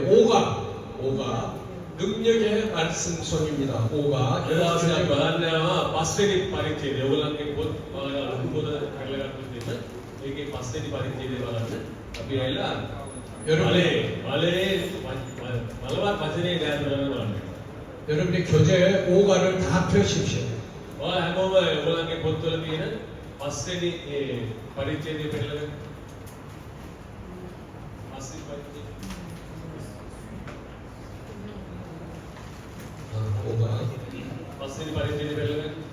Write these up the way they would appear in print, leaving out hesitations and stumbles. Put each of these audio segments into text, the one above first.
5가 능력의 말씀손입니다. 5가 여러분 말하면 파스테리 파리티에 요걸한게 곧 누구보다 갈라갈 때는 이게 파스테리 파리티에 말하는 아비엘라 여러분의 말만 바지에 대한 말하는 여러분의 교재에 5가를 다 펴십시오. 한국말 요걸한게 곧 돌리면은 파스테리 파리티에 대한 파스테리 파리티 5가 파스테리 파리티에 대한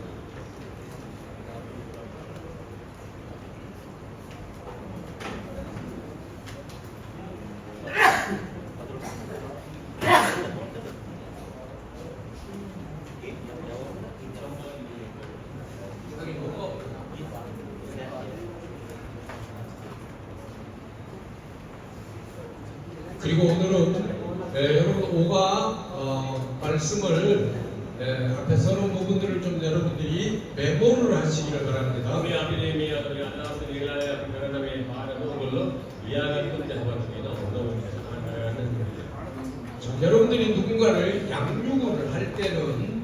그리고 오늘은 여러분 5가 말씀을 앞에 서론 부분들을 좀 여러분들이 메모를 하시기를 바랍니다. 우리 아비님이 안나와서 일하여 그러면 말하는 걸로 이야기를 좀 해봤습니다. 여러분들이 누군가를 양육을 할 때는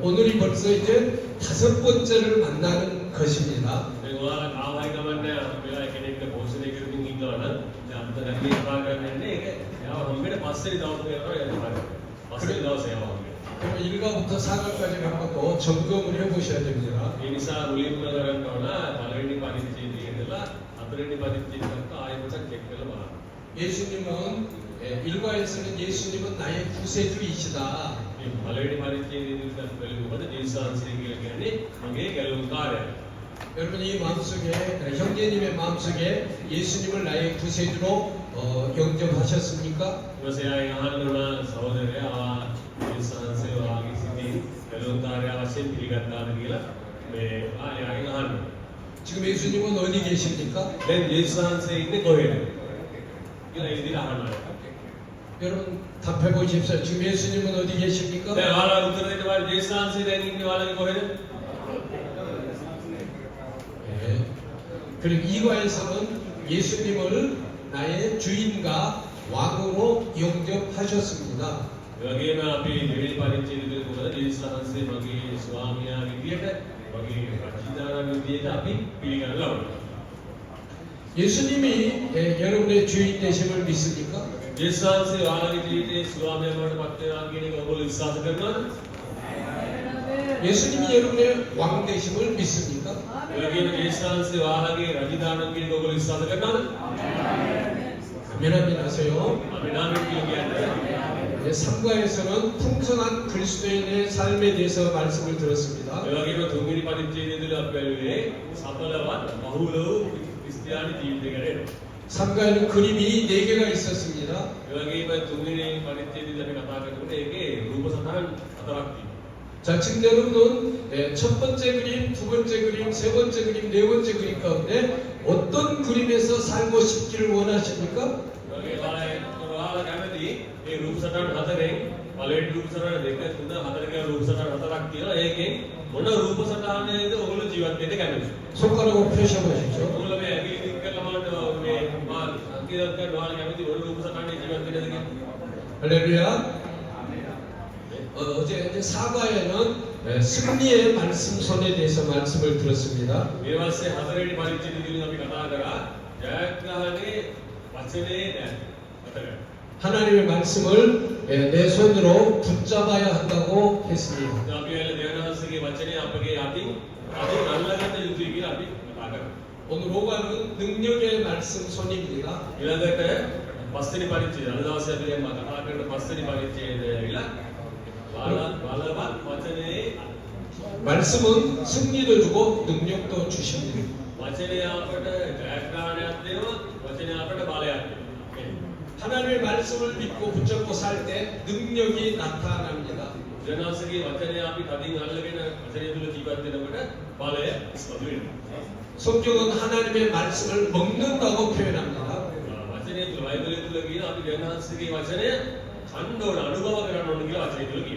오늘이 벌써 이제 5번째를 만나는 것입니다. 그리고 나와이가 만나야 우리가 이렇게 보수에 그런 인간은 아무튼 이 방안인데 이게 한번에 파스리 나오는 거예요. 파스리 나오세요. 그럼 1가부터 4가까지를 한번 더 점검을 해보셔야 됩니다. 이니사 물리문화라는 거나 발레니 바디티니라 아브레니 바디티니가 아이보다 개별로 말. 예수님은 1가에서는 예수님은 나의 구세주이시다. 발레니 바디티니가 별로보다 인사한스에게 이게 결론가래. 여러분 이 마음속에 형제님의 마음속에 예수님을 나의 구세주로 영접하셨습니까? 그것에 하나님은 서원을 인사한스와 기스니 결론가래와 신비간다는 게라 네 아니 하는. 지금 예수님은 어디 계십니까? 내 인사한스에 있는 거예요. 이거 이들이 하는 거예요. 여러분 답해 보십시오. 지금 예수님은 어디 계십니까? 네, वाला उत्तर देने वाले जैसा से देने वाला को है 네. 그리고 2가에서는 예수님을 나의 주인과 왕으로 영접하셨습니다. 여기 में अभी मेरी परिचय को जैसा से मगी स्वामिया विदिये मगी राजीदाना विदिये अभी पीगा लव 예수님이 여러분의 주인 되심을 믿습니까? जैसा से वाला विदिये स्वामिया मर्द पत्ते आगे ने को विश्वास करना 예수님이 여러분의 왕 되심을 믿습니까? 여기 में जैसा से वाला के राजीदाना के को विश्वास करना 아멘 하세요. अभिनामी के लिए 3가에서는 풍성한 그리스도인의 삶에 대해서 말씀을 들었습니다. 여기 में 동일이 परिचय 앞에 사팔라와 바후로 크리스티아니 जीवित 3가에는 그림이 4개가 있었습니다. 여기 में 동일이 परिचय कथा करते हैं रूप साधारण अतराक्ति 자, 지금 여러분은 첫 번째 그림, 두 번째 그림, 세 번째 그림, 네 번째 그림 가운데 어떤 그림에서 살고 싶기를 원하십니까? 여기 वाला कहते हैं ये रूप साधारण हतरे वाले रूप साधारण देखते हैं तुना हतरे का रूप साधारण अतराक्ति है एक मोना रूप साधारण है तो वो लोग जीवन देते कहते हैं 손가락으로 펴셔보십시오. वो लोग में अभी निकल लमान में मार की दरकार वाला कहते हैं वो रूप साधारण जीवन देते हैं 할렐루야. 어제 4가에는 승리의 말씀손에 대해서 말씀을 들었습니다. मेरे पास से हतरे परिचय दी अभी कथा करा जयकाने वचने हतरे 하나님의 말씀을 내 손으로 붙잡아야 한다고 했습니다. अभी वाले देवनाथ के वचने आपके आदि अलग अलग युद्ध की अभी कथा कर 오늘 5가는 능력의 말씀손입니다. इला देखते हैं पस्तनी परिचय अलग से अभी हम कथा करते पस्तनी परिचय इला वाला बात वचने 말씀은 승리도 주고 능력도 주십니다. वचने आपटे जयकाने आते हो वचने आपटे बाले आते 하나님의 말씀을 믿고 붙잡고 살 때 능력이 나타납니다. जनआसी वचने आप ही तदिंग अलग है वचने तो जीवन देने बटे बाले स्पष्ट 성경은 하나님의 말씀을 먹는다고 표현합니다. वचने तो बाइबल तो लगी आप जनआसी के वचने खंडोर अनुभव कराने के वचने तो लगी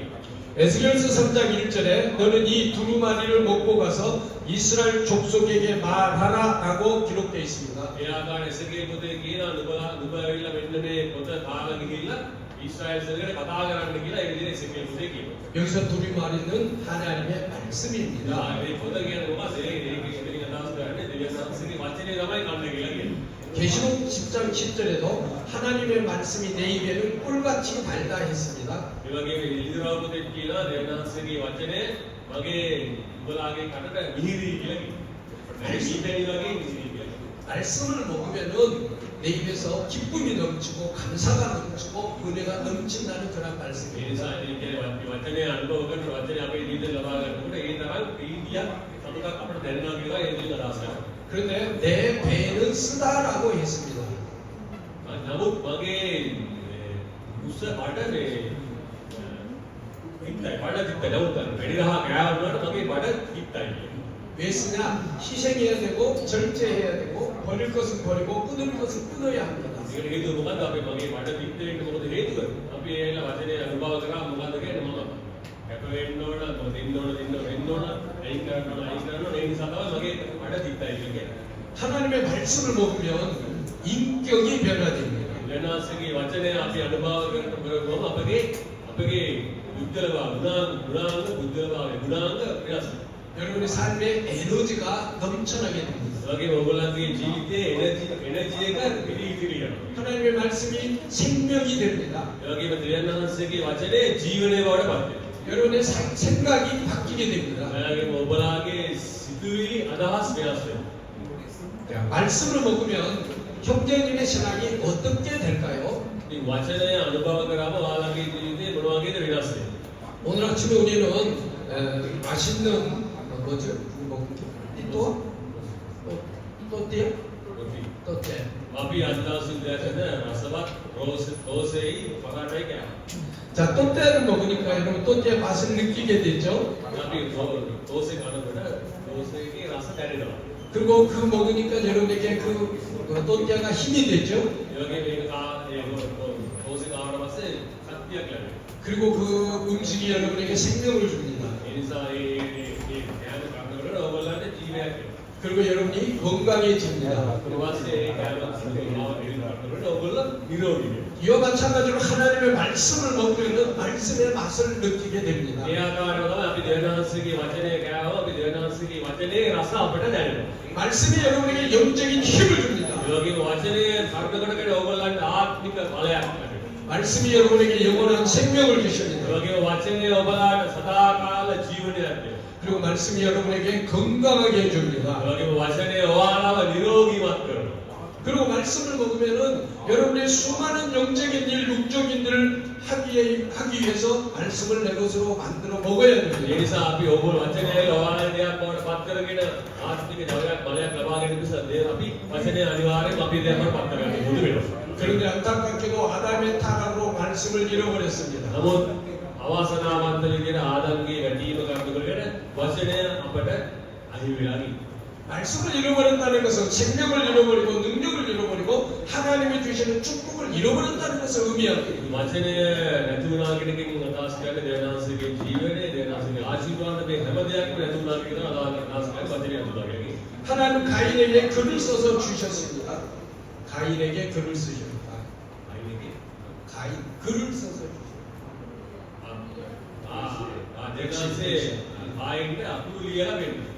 에스겔서 3장 1절에 너는 이 두루마리를 먹고 가서 이스라엘 족속에게 말하라라고 기록되어 있습니다. ඒ ආකාරයෙන් එසේකේල් පොතේ කියනවා නුඹ ඇවිල්ලා මෙන්න මේ පොත කාලා ගිහිල්ලා 이스라엘 세대에 කතා කරන්න කියලා ඒ විදිහට එසේකේල් පොතේ කියනවා. 여기서 두리마리는 하나님의 말씀입니다. මේ පොත කියන්නේ මොකද? ඒකේ ඉතින් අදහස් කරන්නේ දෙවියන් වහන්සේගේ වචනේ තමයි කන්න කියලා කියනවා. 계시록 10장 10절에도 하나님의 말씀이 내 입에는 꿀같이 달다 했습니다. ඒ වගේම ඉදිරියව පොතේ කියනවා දෙවියන් වහන්සේගේ වචනේ මගේ උඹලාගේ කනට මිහිරි කියලා කියනවා. ඒ මිහිරි වගේ මිහිරි කියලා. 말씀을 먹으면은 내 입에서 기쁨이 넘치고 감사가 넘치고 은혜가 넘친다는 그런 ඒ 말씀입니다. නිසා ඉතින් වචනේ අනුභව කරන වචනේ අපේ ජීවිතේ ලබා ගන්නකොට ඒ තරම් ප්‍රීතියක් සතුටක් අපිට දැනෙනවා කියලා ඒ විදිහට අදහස් කරනවා. 그런데 내 배는 쓰다라고 했습니다. නමුත් මගේ උස්ස බඩ තිත්තයි බඩ තිත්තයි නමුත් වැඩි රහ ගෑවුනට මගේ බඩ තිත්තයි. 왜 쓰냐? 희생해야 되고 절제해야 되고 버릴 것은 버리고 끊을 것은 끊어야 합니다. ඒකට හේතුව මොකද්ද? අපි මගේ බඩ තිත්ත වෙන්න මොකද හේතුව? අපි ඒලා වචනේ අනුභව කරා මොකද්ද කියන්නේ මම කැප වෙන්න ඕන, දෙන්න ඕන, වෙන්න ඕන, අයින් කරන්න ඕන. ඒ නිසා තමයි මගේ බඩ තිත්තයි කියන්නේ. 하나님의 말씀을 먹으면 인격이 변화됩니다. වෙනස්ගේ වචනය අපි අනුභව කරනකොට අපගේ බුද්ධලව ගුණාංග බුද්ධලව ගුණාංග වෙනස්. 여러분의 삶에 에너지가 넘쳐나게 됩니다. වගේ ඔයගොල්ලන්ගේ ජීවිතයේ එනර්ජි එක පිළිවිදිරිය. 하나님의 말씀이 생명이 됩니다. ඒ වගේම දෙවියන් වහන්සේගේ වචනේ ජීවනයේ බවට පත් වෙනවා. 여러분의 생각이 바뀌게 됩니다. ඒ වගේම ඔබලාගේ සිතුවිලි අදහස් වෙනස් වෙනවා. 자, 말씀을 먹으면 형제님의 신앙이 어떻게 될까요? ඉතින් වචනය අනුභව කරාම ඔයාලගේ ජීවිතේ මොන වගේද වෙනස් වෙන්නේ? 오늘 아침에 우리는 맛있는 뭐죠? 또띠? 또띠. අපි අද දවසේ දැකන රසවත් රෝසෙයි පකාටයි කෑවා. 자, 또띠를 먹으니까 여러분 또띠의 맛을 느끼게 되죠. අපි රෝසෙ කනකොට රෝසෙගේ රස දැනෙනවා. 그리고 그 먹으니까 여러분에게 그 또띠아가 힘이 되죠. ඒ වගේ මේක රෝසෙ කාවට පස්සේ ශක්තියක් ලැබෙනවා. 그리고 그 음식이 여러분에게 생명을 줍니다. ඒ නිසා ඒ කෑම කනකොට ඔයගොල්ලන්ට ජීවයක් එනවා. 그리고 여러분이 건강해집니다. ඊට පස්සේ ඒ කෑම කනකොට ඔයගොල්ලෝ නිරෝගී වෙනවා. 이와 마찬가지로 하나님의 말씀을 먹으면 말씀의 맛을 느끼게 됩니다. ඒ ආකාරව තමයි අපි දෙවියන්වහන්සේගේ වචනය කෑවම අපි දෙවියන්වහන්සේගේ වචනේ රස අපට දැනෙනවා. 말씀이 여러분에게 영적인 힘을 줍니다. ඒ වගේම වචනය කර්තකරකට ඔයගොල්ලන්ට ආත්මික බලයක් ලැබෙනවා. 말씀이 여러분에게 영원한 생명을 ඒ 주십니다. වගේම වචනය ඔබලාට සදාකාල ජීවනයක් දෙනවා. 그리고 말씀이 여러분에게 건강하게 ඒ 해줍니다. වගේම වචනය ඔයාලව නිරෝගීවත් කරනවා. 그리고 말씀을 먹으면은 여러분의 수많은 영적인 일, 육적인 일을 하기 위해서 말씀을 내 것으로 만들어 먹어야 ඒ 됩니다. නිසා අපි ඔබ වචනය ඔයාලගේ දෙයක් බවට පත් කරගෙන ආත්මික ජවයක් බලයක් ලබා ගැනීම නිසා අපි වචනය අනිවාර්යයෙන්ම අපි දෙයක් බවට පත් කරගන්න ඕනේ වෙනවා. 그런데 안타깝게도 아담의 타락으로 말씀을 잃어버렸습니다. නමුත් අවාසනාවන්ත විදිහට ආදම්ගේ වැටීම කරනකොට වචනය අපට අහිමි වෙලා ගියා. 말씀을 잃어버렸다는 것은 생명을 잃어버리고 능력을 잃어버리고 하나님이 주시는 축복을 잃어버렸다는 것을 의미합니다. වචනය නැති වුණා කියන එකෙන් අදහස් කරන්නේ දේවනාංශයේ ජීවනයේ දේවනාංශයේ ආශිර්වාද මේ හැම දෙයක්ම නැති වුණා කියන අදහස් කරන්නේ වචනය අනුභවය. 하나님 가인에게 글을 써서 주셨습니다. 가인에게 글을 쓰셨다. 가인 글을 써서 주셨다. දේවනාංශයේ ආයෙත් අකුරු ලියලා වෙන්නේ.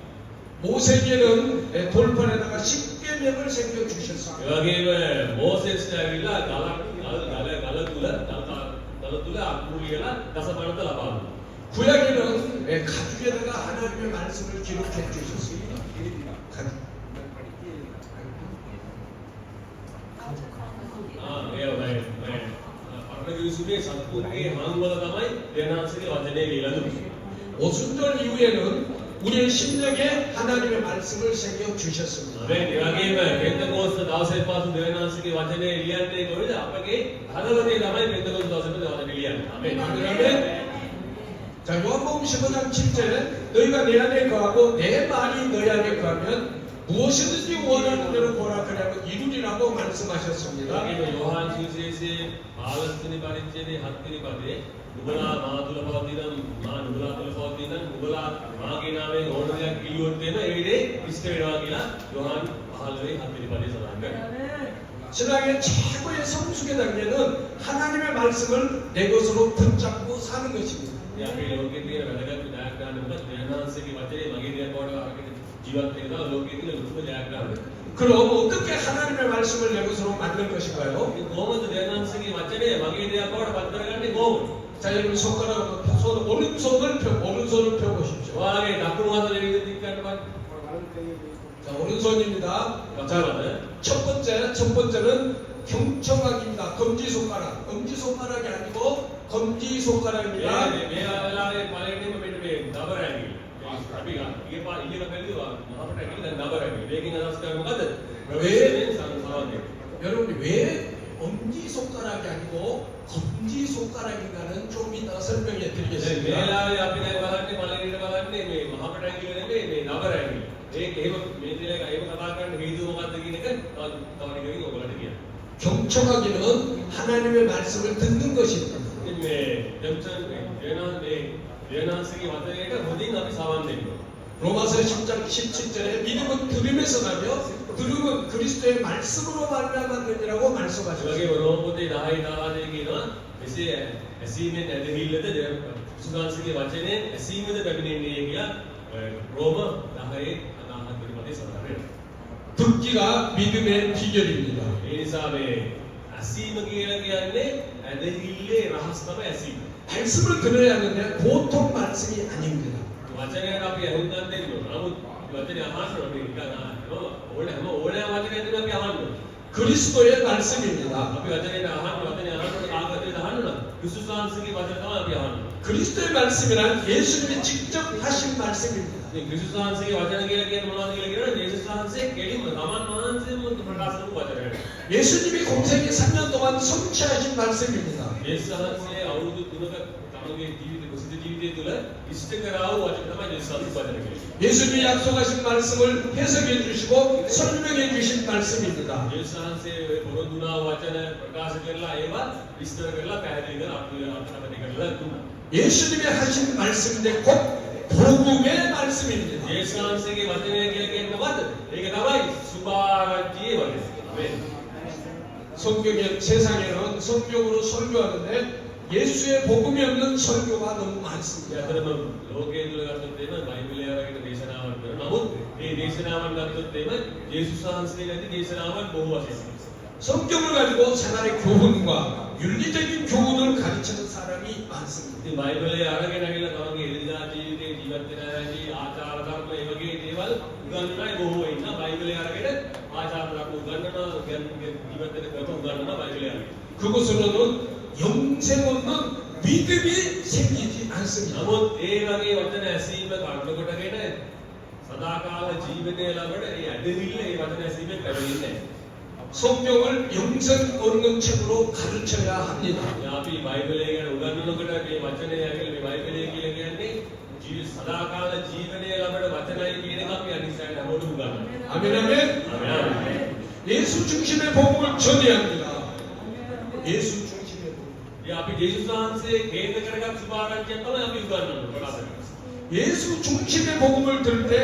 모세에게는 돌판에다가 십계명을 새겨 주셨습니다. ඒ වගේම මෝසෙස්ට ඇවිල්ලා ගල තුල අකුරු ලියලා දසපණත ලබා දුන්නා. 구약에는 가죽에다가 하나님의 말씀을 기록해 주셨습니다. පරණගිවිසුමේ සත්පුරුගේ හාමුදුරුවෝ තමයි දේවනාංශයේ වචනේ ලියලා දුන්නේ. 오순절 이후에는 우리의 심령에 하나님의 말씀을 새겨 주셨습니다. ඒ වගේම පෙන්තකෝස්ත දවසේ පසු දේවනාංශයේ වචනේ ලියන්නේ කොහොමද? අපගේ හදවතේ තමයි පෙන්තකෝස්ත දවසේ වචනේ ලියන්නේ. ආමෙන්. 아멘. 자, 요한복음 15장 7절에 너희가 내 안에 거하고 내 말이 너희 안에 거하면 무엇이든지 원하는 대로 보라 그러면 이루리라고 말씀하셨습니다. ඒකේ යෝහාන් සුවිශේෂයේ 15 වෙනි පරිච්ඡේදයේ 7 වෙනි පදයේ නුඹලා මා තුල පවතින මා නුඹලා තුල පවතින නුඹලා මාගේ නාමයෙන් ඕන දෙයක් ඉල්ලුවොත් එන ඒ විදිහේ ඉෂ්ට වෙනවා කියලා යෝහාන් 15 7 වෙනි පදයේ සඳහන් කරනවා. 신앙의 최고의 성숙의 단계는 하나님의 말씀을 내 것으로 붙잡고 사는 것입니다. ඒ අපේ ලෝකයේ තියෙන වැදගත් ජයග්‍රහණය මොකද? දෙවියන්වහන්සේගේ වචනේ මගේ දෙයක් බවට අරගෙන ජීවත් වෙනවා ලෝකයේ තියෙන ලොකුම ජයග්‍රහණය. 그럼 어떻게 하나님의 말씀을 내 것으로 만들 것인가요? ඒ කොහොමද දෙවියන්වහන්සේගේ වචනේ මගේ දෙයක් බවට පත් කරගන්නේ කොහොමද? 자, 여러분 오른손을 펴보십시오. ඔයාගේ දකුණු අත දෙවියන් දික්කන්න බලන්න. 자, 오른손입니다. 자, 첫 번째는 경청하기입니다. 검지손가락. 엄지손가락이 아니고 검지손가락입니다. මේ ආලාවේ පළවෙනිම මෙන්න මේ දබරැඟි. අපි ඉගේ බැලුවා මහපට ඇඟිලි දැන් දබරැඟි. මේකෙන් අදහස් කරන්නේ මොකද? ප්‍රවේශයෙන් සම්බන්ධයි. 여러분이 왜 엄지손가락이 아니고 검지손가락인가는 좀 이따 설명해 මේ 드리겠습니다. ආලාවේ අපි දැන් බලන්නේ පළවෙනිට බලන්නේ මේ මහපට ඇඟිලි නෙමෙයි මේ දබරැඟි. ඒක එහෙම මේ දිලක එහෙම කතා කරන්න හේතුව මොකද්ද කියන එක තව ටිකකින් ඔයගොල්ලන්ට කියන්න. 경청하기는 하나님의 말씀을 듣는 것입니다. ඉතින් මේ ජම්සන් දේනාන්සේගේ වචනයට හොඳින් අපි සවන් දෙන්න. 로마서 10장 17절에 믿음은 들음에서 나며 들음은 그리스도의 말씀으로 말미암았느니라고 ඒ 말씀하셨습니다. වගේම රෝම පොතේ 10:14 කියනවා එසේ ඇසීමෙන් ඇදහිල්ලද සුගාන්සේගේ වචනේ ඇසීමද පැමිණෙන්නේ කියලා රෝම 10:14 වෙනි සඳහන් වෙනවා. 듣기가 믿음의 비결입니다. ඒ නිසා මේ ඇසීම කියලා කියන්නේ ඇදහිල්ලේ රහස් තමයි ඇසීම. 말씀을 들어야 하는데 보통 말씀이 아닙니다. වචනයට අපි අහුම්කම් දෙන්න ඕන. නමුත් වචනේ අහන්න ඕනේ නිකන් ඕනෑම වචනයකින් අපි අහන්න ඕනේ. 그리스도의 말씀입니다. අපි වචනයට වචනේ අහනකොට කාගේද අහන්න ඕන? ක්‍රිස්තුස්වහන්සේගේ වචන තමයි අපි අහන්න ඕනේ. 그리스도의 말씀이란 예수님이 직접 하신 말씀입니다. මේ ක්‍රිස්තුස්වහන්සේගේ වචන කියලා කියන්නේ මොනවද කියලා කියනවා? යේසුස් වහන්සේ කෙලින්ම තමන් වහන්සේම ප්‍රකාශ කරපු වචනයක්. 예수님이 공생애 3년 동안 성취하신 말씀입니다. යේසුස් වහන්සේ අවුරුදු 3ක තමන්ගේ ප්‍රසිද්ධ ජීවිතය තුළ ඉෂ්ට කරා වූ වචන තමයි යේසුස් වහන්සේ වචන කියන්නේ. 예수님이 약속하신 말씀을 해석해 주시고 설명해 주신 말씀입니다. යේසුස් වහන්සේ පොරොන්දුනා වචන ප්‍රකාශ කරලා ඒවා විස්තර කරලා පැහැදිලි කරලා අපිට කරලා දුන්නා. 예수님이 하신 말씀인데 곧 복음의 말씀입니다. යේසුස් වහන්සේගේ වචනය කියලා කියන්නේ මොකද්ද? ඒක තමයි සුභාරංචියේ වචනය. ආමේන්. 성경에 세상에는 성경으로 설교하는데 예수의 복음이 없는 설교가 너무 많습니다. යතරම ලෝකයේ තුල ගත්තොත් එහෙම බයිබලය වගේ දේශනාවන් කරනවා. නමුත් මේ දේශනාවන් ගත්තොත් එහෙම යේසුස් වහන්සේ නැති දේශනාවන් බොහෝ වශයෙන්. 성경을 가지고 생활의 교훈과 윤리적인 교훈을 가르치는 사람이 많습니다. ඉතින් බයිබලය අරගෙන ඇවිල්ලා තමන්ගේ එදිනදා ජීවිතේ ජීවත් වෙන හැටි ආචාර ධර්ම ඒ වගේ දේවල් උගන්වන අය බොහෝ ඉන්නවා. බයිබලය අරගෙන ආචාර ධර්ම උගන්වනවා, ජීවත් වෙන ක්‍රම උගන්වනවා බයිබලය අරගෙන. 그것으로는 영생 없는 믿음이 생기지 않습니다. නමුත් ඒ වගේ වචන ඇසීම කර්ම කොටගෙන සදාකාල ජීවිතය ලබන ඒ ඇදහිල්ල ඒ වචන ඇසීමෙන් ලැබෙන්නේ නැහැ. 성경을 영생 얻는 책으로 가르쳐야 합니다. අපි බයිබලය ගැන උගන්වනකොට මේ වචනය ඇවිල්ලා මේ බයිබලය කියලා කියන්නේ සදාකාල ජීවනය ලබන වචනයි කියන එක අපි අනිසාරට හැමෝටම උගන්වනවා. 아멘 아멘. ආමේන්. 예수 중심의 복음을 전해야 합니다. 예수 중심의 복음. ඒ අපි යේසුස් වහන්සේ කේන්ද්‍ර කරගත් සුභාරංචියක් තමයි අපි උගන්වන්නේ ප්‍රකාශ කරන්නේ. 예수 중심의 복음을 들을 때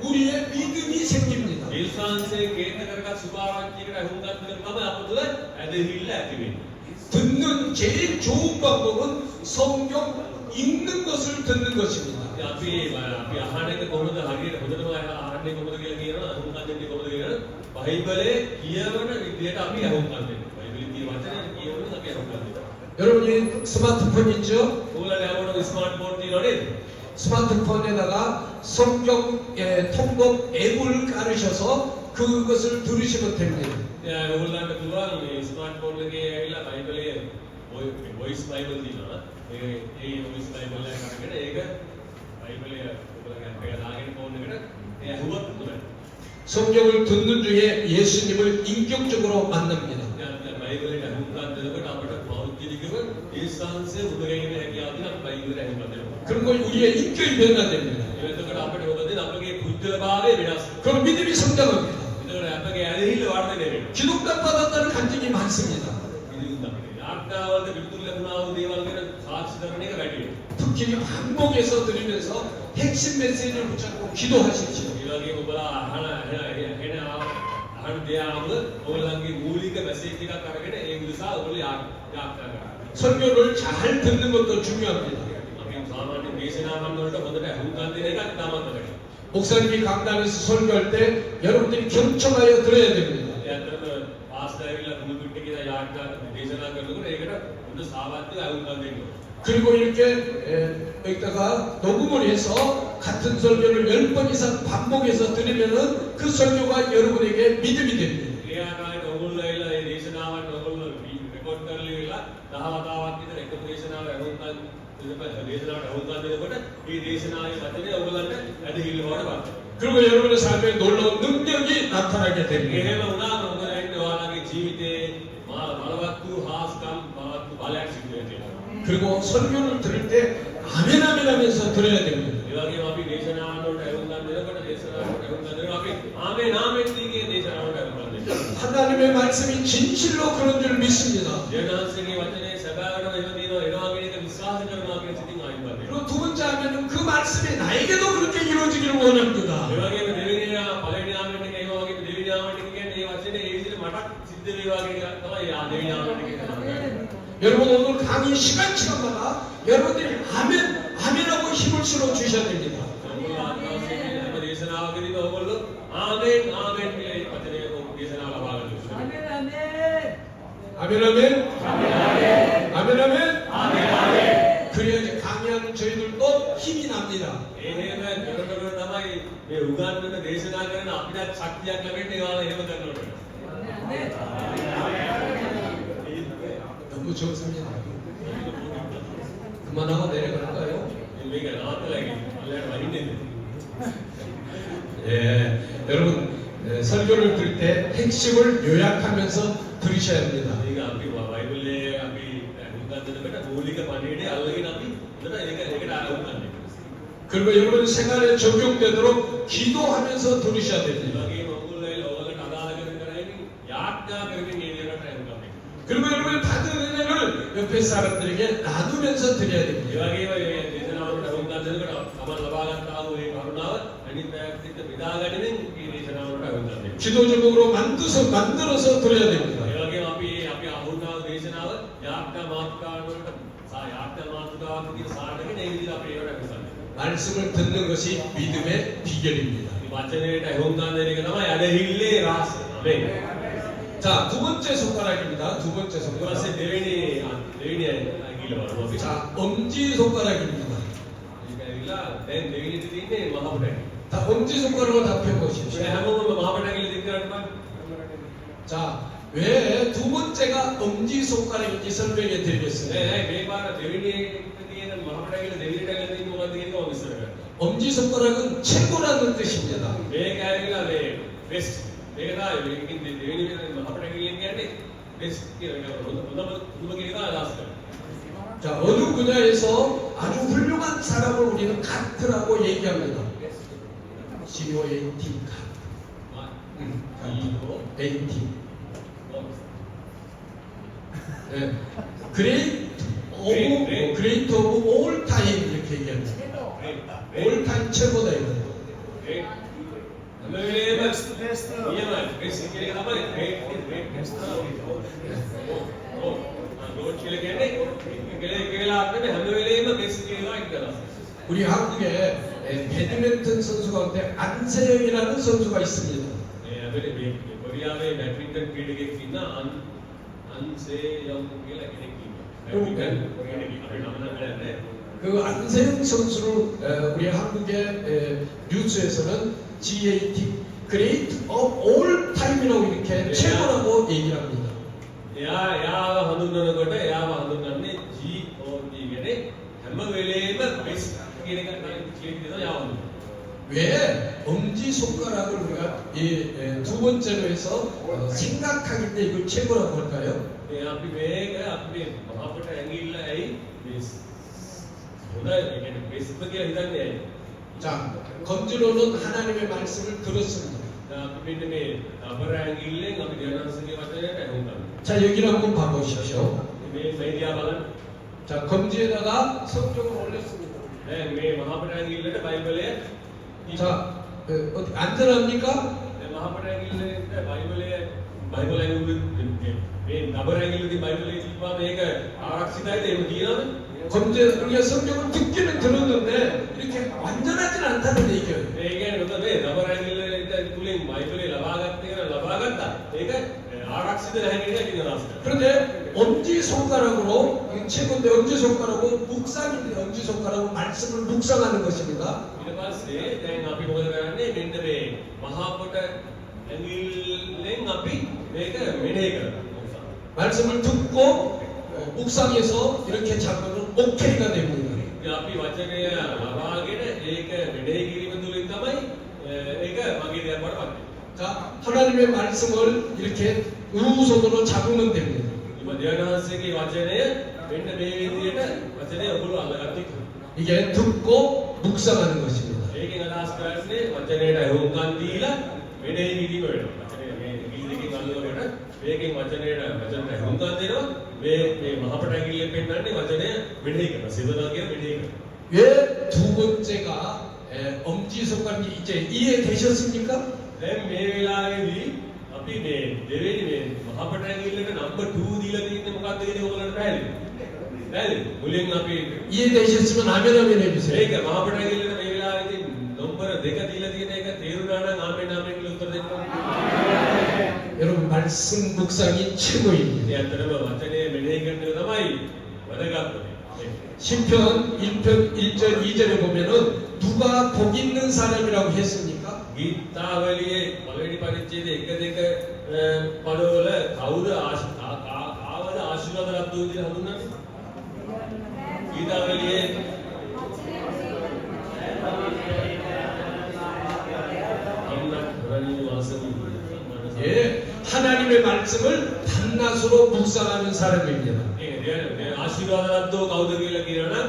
우리의 믿음이 생깁니다. යේසුස් වහන්සේ කේන්ද්‍ර කරගත් සුභාරංචියකට අහුම්කම් දෙන තමයි අප තුළ ඇදහිල්ල ඇති වෙන්නේ. 듣는 제일 좋은 방법은 성경 읽는 것을 듣는 것입니다. අපි අහන එක කොහොමද හරියට හොඳටම අහන්නේ කොහොමද කියලා කියනවා අහුම්කම් දෙන්නේ කොහොමද කියලා බයිබලයේ කියවන විදිහට අපි අහුම්කම් දෙන්නේ. බයිබලයේ තියෙන වචන කියවන අපි අහුම්කම් දෙනවා. 여러분이 스마트폰 있죠? ඔයාලා හැමෝටම ස්මාර්ට්ෆෝන් තියෙනව නේද? 스마트폰에다가 성경 통독 앱을 깔으셔서 그것을 들으시면 됩니다. ඔයාලන්ට පුළුවන් මේ ස්මාර්ට්ෆෝන් එකේ ඇවිල්ලා බයිබලයේ වොයිස් බයිබල් තියෙනවා. ඒ වොයිස් බයිබල් එක අරගෙන ඒක බයිබලයේ ඔයාලගේ අපේ දාගෙන ෆෝන් එකට ඒ අහුවත් තුනයි. 성경을 듣는 중에 예수님을 인격적으로 만납니다. බයිබලයට අහුම්කම් දෙනකොට අපිට පෞද්ගලිකව ඒ සංසේ උදගෙන හැකියාව තියෙන බයිබලයට අහුම්කම් දෙනවා. 그런 거 우리의 인격이 변화됩니다. එතකොට අපිට මොකද අපගේ බුද්ධ පුද්ගලභාවය වෙනස්. 그럼 믿음이 성장합니다. එතකොට අපගේ ඇදහිල්ල වර්ධනය වෙනවා. 기독답 받았다는 간증이 많습니다. ඉතින් අපිට යාත්‍රාවලට පිළිතුරු ලැබුණා වූ දේවල් ගැන සාක්ෂි කරන එක වැඩි වෙනවා. 특히 반복해서 들으면서 핵심 메시지를 붙잡고 기도하십시오. ඒ වගේම ඔබලා අහන දෙයාම ඔයගොල්ලන්ගේ මූලික මැසේජ් එකක් අරගෙන ඒ උදෙසා ඔයගොල්ලෝ යාත්‍රා කරනවා. 설교를 잘 듣는 것도 중요합니다. අපි සාමාන්‍ය දේශනාවන් වලට හොඳට අහුම්කම් දෙන එකක් තමයි වැදගත්. 목사님이 강단에서 설교할 때 여러분들이 경청하여 들어야 됩니다. ඒ අතරම පාස්ටර් ඇවිල්ලා මුළු පිටේ කියලා යාත්‍රා දේශනා කරනකොට ඒකට හොඳ සාවත්ව අහුම්කම් දෙන්න ඕනේ. 그리고 이렇게 여기다가 녹음을 해서 같은 설교를 10번 이상 반복해서 들으면은 그 설교가 여러분에게 믿음이 됩니다. ඒ ආකාරයට ඔයගොල්ලෝ ඇවිල්ලා මේ දේශනාවට ඔයගොල්ලෝ රෙකෝඩ් කරලා ඉවරලා 10 වතාවක් විතර එකම දේශනාව අහුම්කම් දේශනාවට අහුම්කම් දෙනකොට මේ දේශනාවේ වචනේ ඔයගොල්ලන්ට ඇදහිල්ල වඩපත්. 그리고 여러분의 삶에 놀라운 능력이 나타나게 됩니다. එහෙම වුණාම ඔයගොල්ලන්ට ඔයාලගේ ජීවිතේ බලවත් වූ හාස්කම් බලවත් වූ බලයක් සිද්ධ වෙනවා. 그리고 설교를 들을 때 아멘 아멘 하면서 들어야 됩니다. ඒ වගේම අපි දේශනාවකට අහුම්කම් දෙනකොට දේශනාවට අහුම්කම් දෙනවා අපි ආමේන් ආමේන් කියන දේශනාවට අහුම්කම් දෙනවා. 하나님의 말씀이 진실로 그런 줄 믿습니다. දේවනාංශගේ වචනේ සැබෑවටම එහෙම දිනව එනවා කියන එක විශ්වාස කරනවා කියන සිතින් ආයින් කරනවා. 그리고 두 번째 하면은 그 말씀이 나에게도 그렇게 이루어지기를 원합니다. ඒ වගේම දෙවෙනි පළවෙනි ආමේන් එක ඒ වගේම දෙවෙනි ආමේන් එක කියන්නේ මේ වචනේ ඒ විදිහට මටත් සිද්ධ වේවා කියන එක තමයි දෙවෙනි ආමේන් එක කියන්නේ. 여러분 오늘 강의 시간마다 여러분들이 아멘 아멘하고 힘을 실어 주셔야 됩니다. ඔයගොල්ලෝ ආත්මශීලී හැම දේශනාවකදීම ඔයගොල්ලෝ ආමේන් ආමේන් කියලා ඒ වචනේ දේශනාව ලබා ගන්න ඕනේ. 아멘 아멘 아멘 아멘 아멘 그래야지 강의하는 저희들도 힘이 납니다. එහෙම කරනකොට තමයි මේ උගන්වන දේශනා කරන අපිට ශක්තියක් ලැබෙන්නේ ඒවා එහෙම කරනකොට. 너무 좋습니다. 그만하고 내려갈까요? මේක නවත්තලා අල්ලයට වහින්නේ. 예, 여러분 설교를 들을 때 핵심을 요약하면서 들으셔야 합니다. මේක අපි බයිබලයේ අපි උගන්වන දෙනකොට මූලික පණිවිඩය අල්ලගෙන අපි හොඳට ඒකට ආරම්භ 그리고 여러분 생활에 적용되도록 기도하면서 들으셔야 ඒ 됩니다. වගේම ඔයගොල්ලෝ ඔයගොල්ලන්ට අදාළ කරගෙන යාඥා කරමින් මේ දේකට ආරම්භ කරන්න. 그리고 여러분이 받은 은혜를 옆에 사람들에게 나누면서 드려야 ඒ 됩니다. වගේම මේ දේශනාවට ආරම්භ කරනකොට තමයි ලබා ගන්නා වූ මේ කරුණාව අනිත් පැත්තට බෙදාගැනීමෙන් මේ දේශනාවට ආරම්භ කරන්න. 기도 제목으로 만들어서 들어야 됩니다. ඒ වගේම අපි අහුණා දේශනාව යාඥා මාතෘකාවට යාඥා මාතෘකාවට කියන සාරයෙන් ඒ විදිහට අපි ඒකට කරන්නේ. 말씀을 듣는 것이 믿음의 비결입니다. මේ වචනයට හොංගන් දෙන එක තමයි අදහිල්ලේ රහස. ආමේන්. 자, 두 번째 손가락입니다. 두 번째 ඊට 손가락. පස්සේ දෙවෙනි අඟිල්ල බලමු අපි. 자, 엄지 손가락입니다. ඒක ඇවිල්ලා දැන් දෙවෙනිට තියෙන්නේ මහ පුටයි. 다 엄지 손가락을 다 펴보십시오. ඒ හැමෝම මහ පුටයි කියලා දික් කරන්න 자, 왜 두 번째가 엄지 손가락인지 설명해 드리겠습니다. බෑ. මේ පාර දෙවෙනිට තියෙන මහ පුටයි කියලා දෙවෙනිට ඇවිල්ලා තියෙන්නේ මොකක්ද කියන එක මම විස්තර කරනවා. 엄지 손가락은 최고라는 뜻입니다. මේක ඇවිල්ලා මේ බෙස්ට්. මේක තමයි මේකකින් දෙවෙනි මහ පුටයි කියන්නේ බෙස්ට් කියන එක හොඳම කියන එක අදහස් කරනවා. 자, 어느 분야에서 아주 훌륭한 사람을 우리는 가트라고 얘기합니다. COAT, AT. 네. 그레이트 오브 올 타임 이렇게 얘기합니다. 올 타임 최고다 이거예요. 우리 한국에 배드민턴 선수 가운데 안세영이라는 선수가 있습니다. කොරියාවේ බැඩ්මින්ටන් ක්‍රීඩකයෙක් ඉන්න අන්සේයම් කියලා කෙනෙක් ඉන්නවා. බැඩ්මින්ටන් ක්‍රීඩකයෙක් අපේ නම නැහැ. 그 안세영 선수를 우리 한국의 뉴스에서는 GAT, Great of All Time이라고 이렇게 최고라고 얘기를 합니다. එයාව හඳුන්වනකොට එයාව හඳුන්වන්නේ GOT කියන්නේ හැම වෙලේම බෙස්ට් කියන එක තමයි කියනවා යාව හඳුන්වන්නේ. 왜 엄지 손가락을 우리가 두 번째로 해서 생각하기 때문에 이걸 최고라고 할까요? අපි මේක අපි මහපට ඇඟිල්ල ඇයි බෙස් හොඳයි කියන්නේ බෙස්ට් කියලා හිතන්නේ ඇයි 자, 검지로는 하나님의 말씀을 들었습니다. අපි මෙන්න මේ අපර ඇඟිල්ලෙන් අපි දෙවියන්සේගේ වචනයට ඇහුම් ගන්නවා. 자, 여기를 한번 봐보십시오. මේ දිහා බලන්න. 자, 검지에다가 성경을 올렸습니다. දැන් මේ මහා අපර ඇඟිල්ලට බයිබලය 자, 어디 안전합니까? දැන් මහා අපර ඇඟිල්ලට බයිබලය මේ අපර ඇඟිල්ලදී බයිබලය තිබ්බම මේක ආරක්ෂිතයිද එහෙම කියනවද? 검지 우리가 성경을 듣기는 들었는데 이렇게 완전하진 않다는 얘기예요. ඒ කියන්නේ මොකද මේ අපර ඇඟිල්ලට තුලින් බයිබලය ලබාගත්තා. ඒක ආරක්ෂිත නැහැ කියන එක අදහස් කරනවා. 그런데 엄지 손가락으로 최고인데 엄지 손가락으로 묵상입니다. 엄지 손가락으로 말씀을 묵상하는 것입니다. ඊට පස්සේ දැන් අපි මොකද කරන්නේ මෙන්න මේ මහා කොට ඇඟිල්ලෙන් අපි මේක මෙනෙහි කරනවා. 말씀을 듣고 묵상해서 이렇게 잡으면 오케이가 됩니다. අපි වචනය ලබාගෙන ඒක මෙනෙහි කිරීම තුළින් තමයි ඒක මගේ දෙයක් බවට පත් වෙන්නේ. 자, 하나님의 말씀을 이렇게 우선으로 잡으면 됩니다. ඉතින් දෙවියන්වහන්සේගේ වචනය මෙන්න මේ විදිහට වචනය ඔබට අල්ලගන්න. 이게 듣고 묵상하는 것입니다. ඒකෙන් අදහස් කරන්නේ වචනයට ඇහුම්කන් දීලා මෙනෙහි කිරීම වෙනවා. වචනය මේ ඉංග්‍රීසියෙන් අල්ලනකොට මේකෙන් වචනයට ඇහුම්කන් දෙනවා. මේ මහපට ඇඟිල්ලෙන් පෙන්නන්නේ වචනය මෙනෙහි කරනවා. සිතනවා කියන මෙනෙහි කරනවා. 왜 두 번째가 엄지손가락이 이제 이해되셨습니까? දැන් මේ වෙලාවේදී අපි මේ දෙවෙනි මේ මහපට ඇඟිල්ලට නම්බර් 2 දීලා තියෙන්නේ මොකක්ද කියන එක ඔයගලන්ට පැහැදිලිද? පැහැදිලිද? මුලින් අපි 이해되셨으면 아멘 아멘 해주세요. මේක මහපට ඇඟිල්ලට මේ වෙලාවේදී නම්බර් 2 දීලා තියෙන එක තේරුණා නම් ආමෙන් ආමෙන් කියලා උත්තර දෙන්න ඕනේ. 여러분 말씀 묵상이 최고입니다. ඒ අතරම වචනේ මෙනෙහි කරන එක තමයි වැදගත් වෙන්නේ. 시편 1편 1절 2절에 보면은 누가 복 있는 사람이라고 했습니까? ගීතාවලියේ පළවෙනි පරිච්ඡේදයේ 1 2 පදවල කවුද ආවද ආශිර්වාදවත් වූ විදිහට හඳුන්වන්නේ? ගීතාවලියේ 예, 하나님의 말씀을 밤낮으로 묵상하는 사람입니다. ආශිර්වාදවත් වූ කවුද කියලා කියනවනම්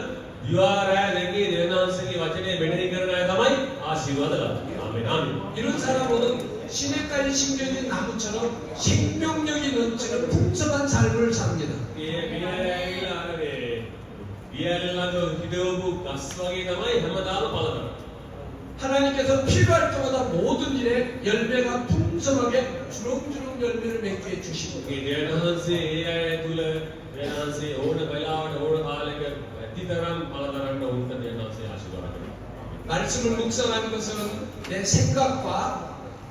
දිවාරය නැගී දෙවියන්වහන්සේගේ වචනේ මෙනෙහි කරන අය තමයි ආශිර්වාදවත්. ආමෙන් ආමෙන්. 이런 사람은 시냇가에 심겨진 나무처럼 생명력이 넘치는 풍성한 삶을 삽니다. 비엘라도 히데오부 ගස් වගේ තමයි හැමදාම පළ කරන්නේ. 하나님께서 필요할 때마다 모든 일에 열매가 풍성하게 주렁주렁 열매를 맺게 해주시고 මේ දෙවියන්වහන්සේ ඒ අය තුල දෙවියන්වහන්සේ ඕන වෙලාවට ඕන කාලයක ඇතිතරම් පළ කරන්න උන්ට දෙවියන්වහන්සේ ආශිර්වාද කරනවා. 말씀을 묵상하는 것은 내 생각과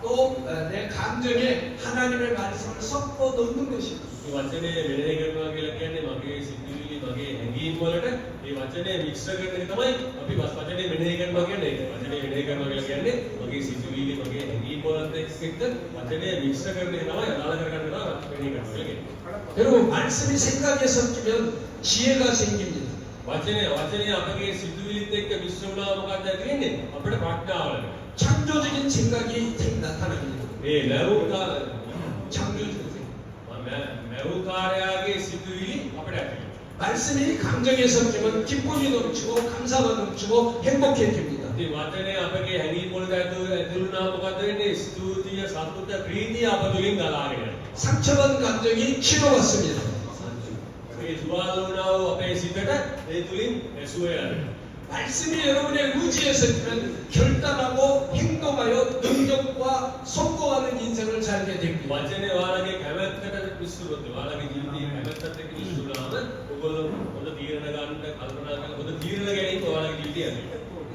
또 내 감정에 하나님의 말씀을 섞어 넣는 것입니다. මේ වචනේ මෙනෙහි කරනවා කියලා කියන්නේ මගේ සිතුවිලි මගේ හැඟීම් වලට මේ වචනේ මික්ස් කරන එක තමයි අපි වචනේ මෙනෙහි කරනවා කියන්නේ ඒක. වචනේ මෙනෙහි කරනවා කියලා කියන්නේ මගේ සිතුවිලි මගේ හැඟීම් වලට එක්ක වචනේ මික්ස් කරන එක තමයි අදාළ කරගන්න තමයි මෙනෙහි කරනවා කියන්නේ. 여러분 말씀이 생각에 섞이면 지혜가 생깁니다. වචනේ අපගේ සිතුවිලිත් එක්ක මිශ්‍ර වුණා මොකක්ද වෙන්නේ? අපිට ප්‍රඥාව ලැබෙනවා. 창조적인 생각이 나타납니다. මේ ලැබුණා 창조적인 매우කාර야ගේ සිතුවිලි අපිට ඇති වෙනවා. 말씀이 감정에 섞이면 기쁨이 넘치고 감사가 넘치고 행복해집니다. ඉතින් වචනේ අපගේ හැඟීම් වලට ඇතුළුනා මොකද වෙන්නේ? ස්තුතිය, සතුට, ප්‍රීතිය අපතුලින් ගලාගෙන යනවා. 상처받은 감정이 치료받습니다. මේ තුවාල වුණා වූ අපේ සිතට ඒ තුලින් සුවය ලැබෙනවා. 말씀이 여러분의 의지에 섞이면 결단하고 행동하여 능력과 성공하는 인생을 살게 됩니다. වචනේ වාලගේ කැමැත්තට විශ්ුරුත් වාලගේ ජීවිතයේ කැමැත්තට විශ්ුරුනාම ඔයගොල්ලෝ හොඳ තීරණ ගන්න කල්පනා කරලා හොඳ තීරණ ගැනීම වාලගේ ජීවිතය ඇති.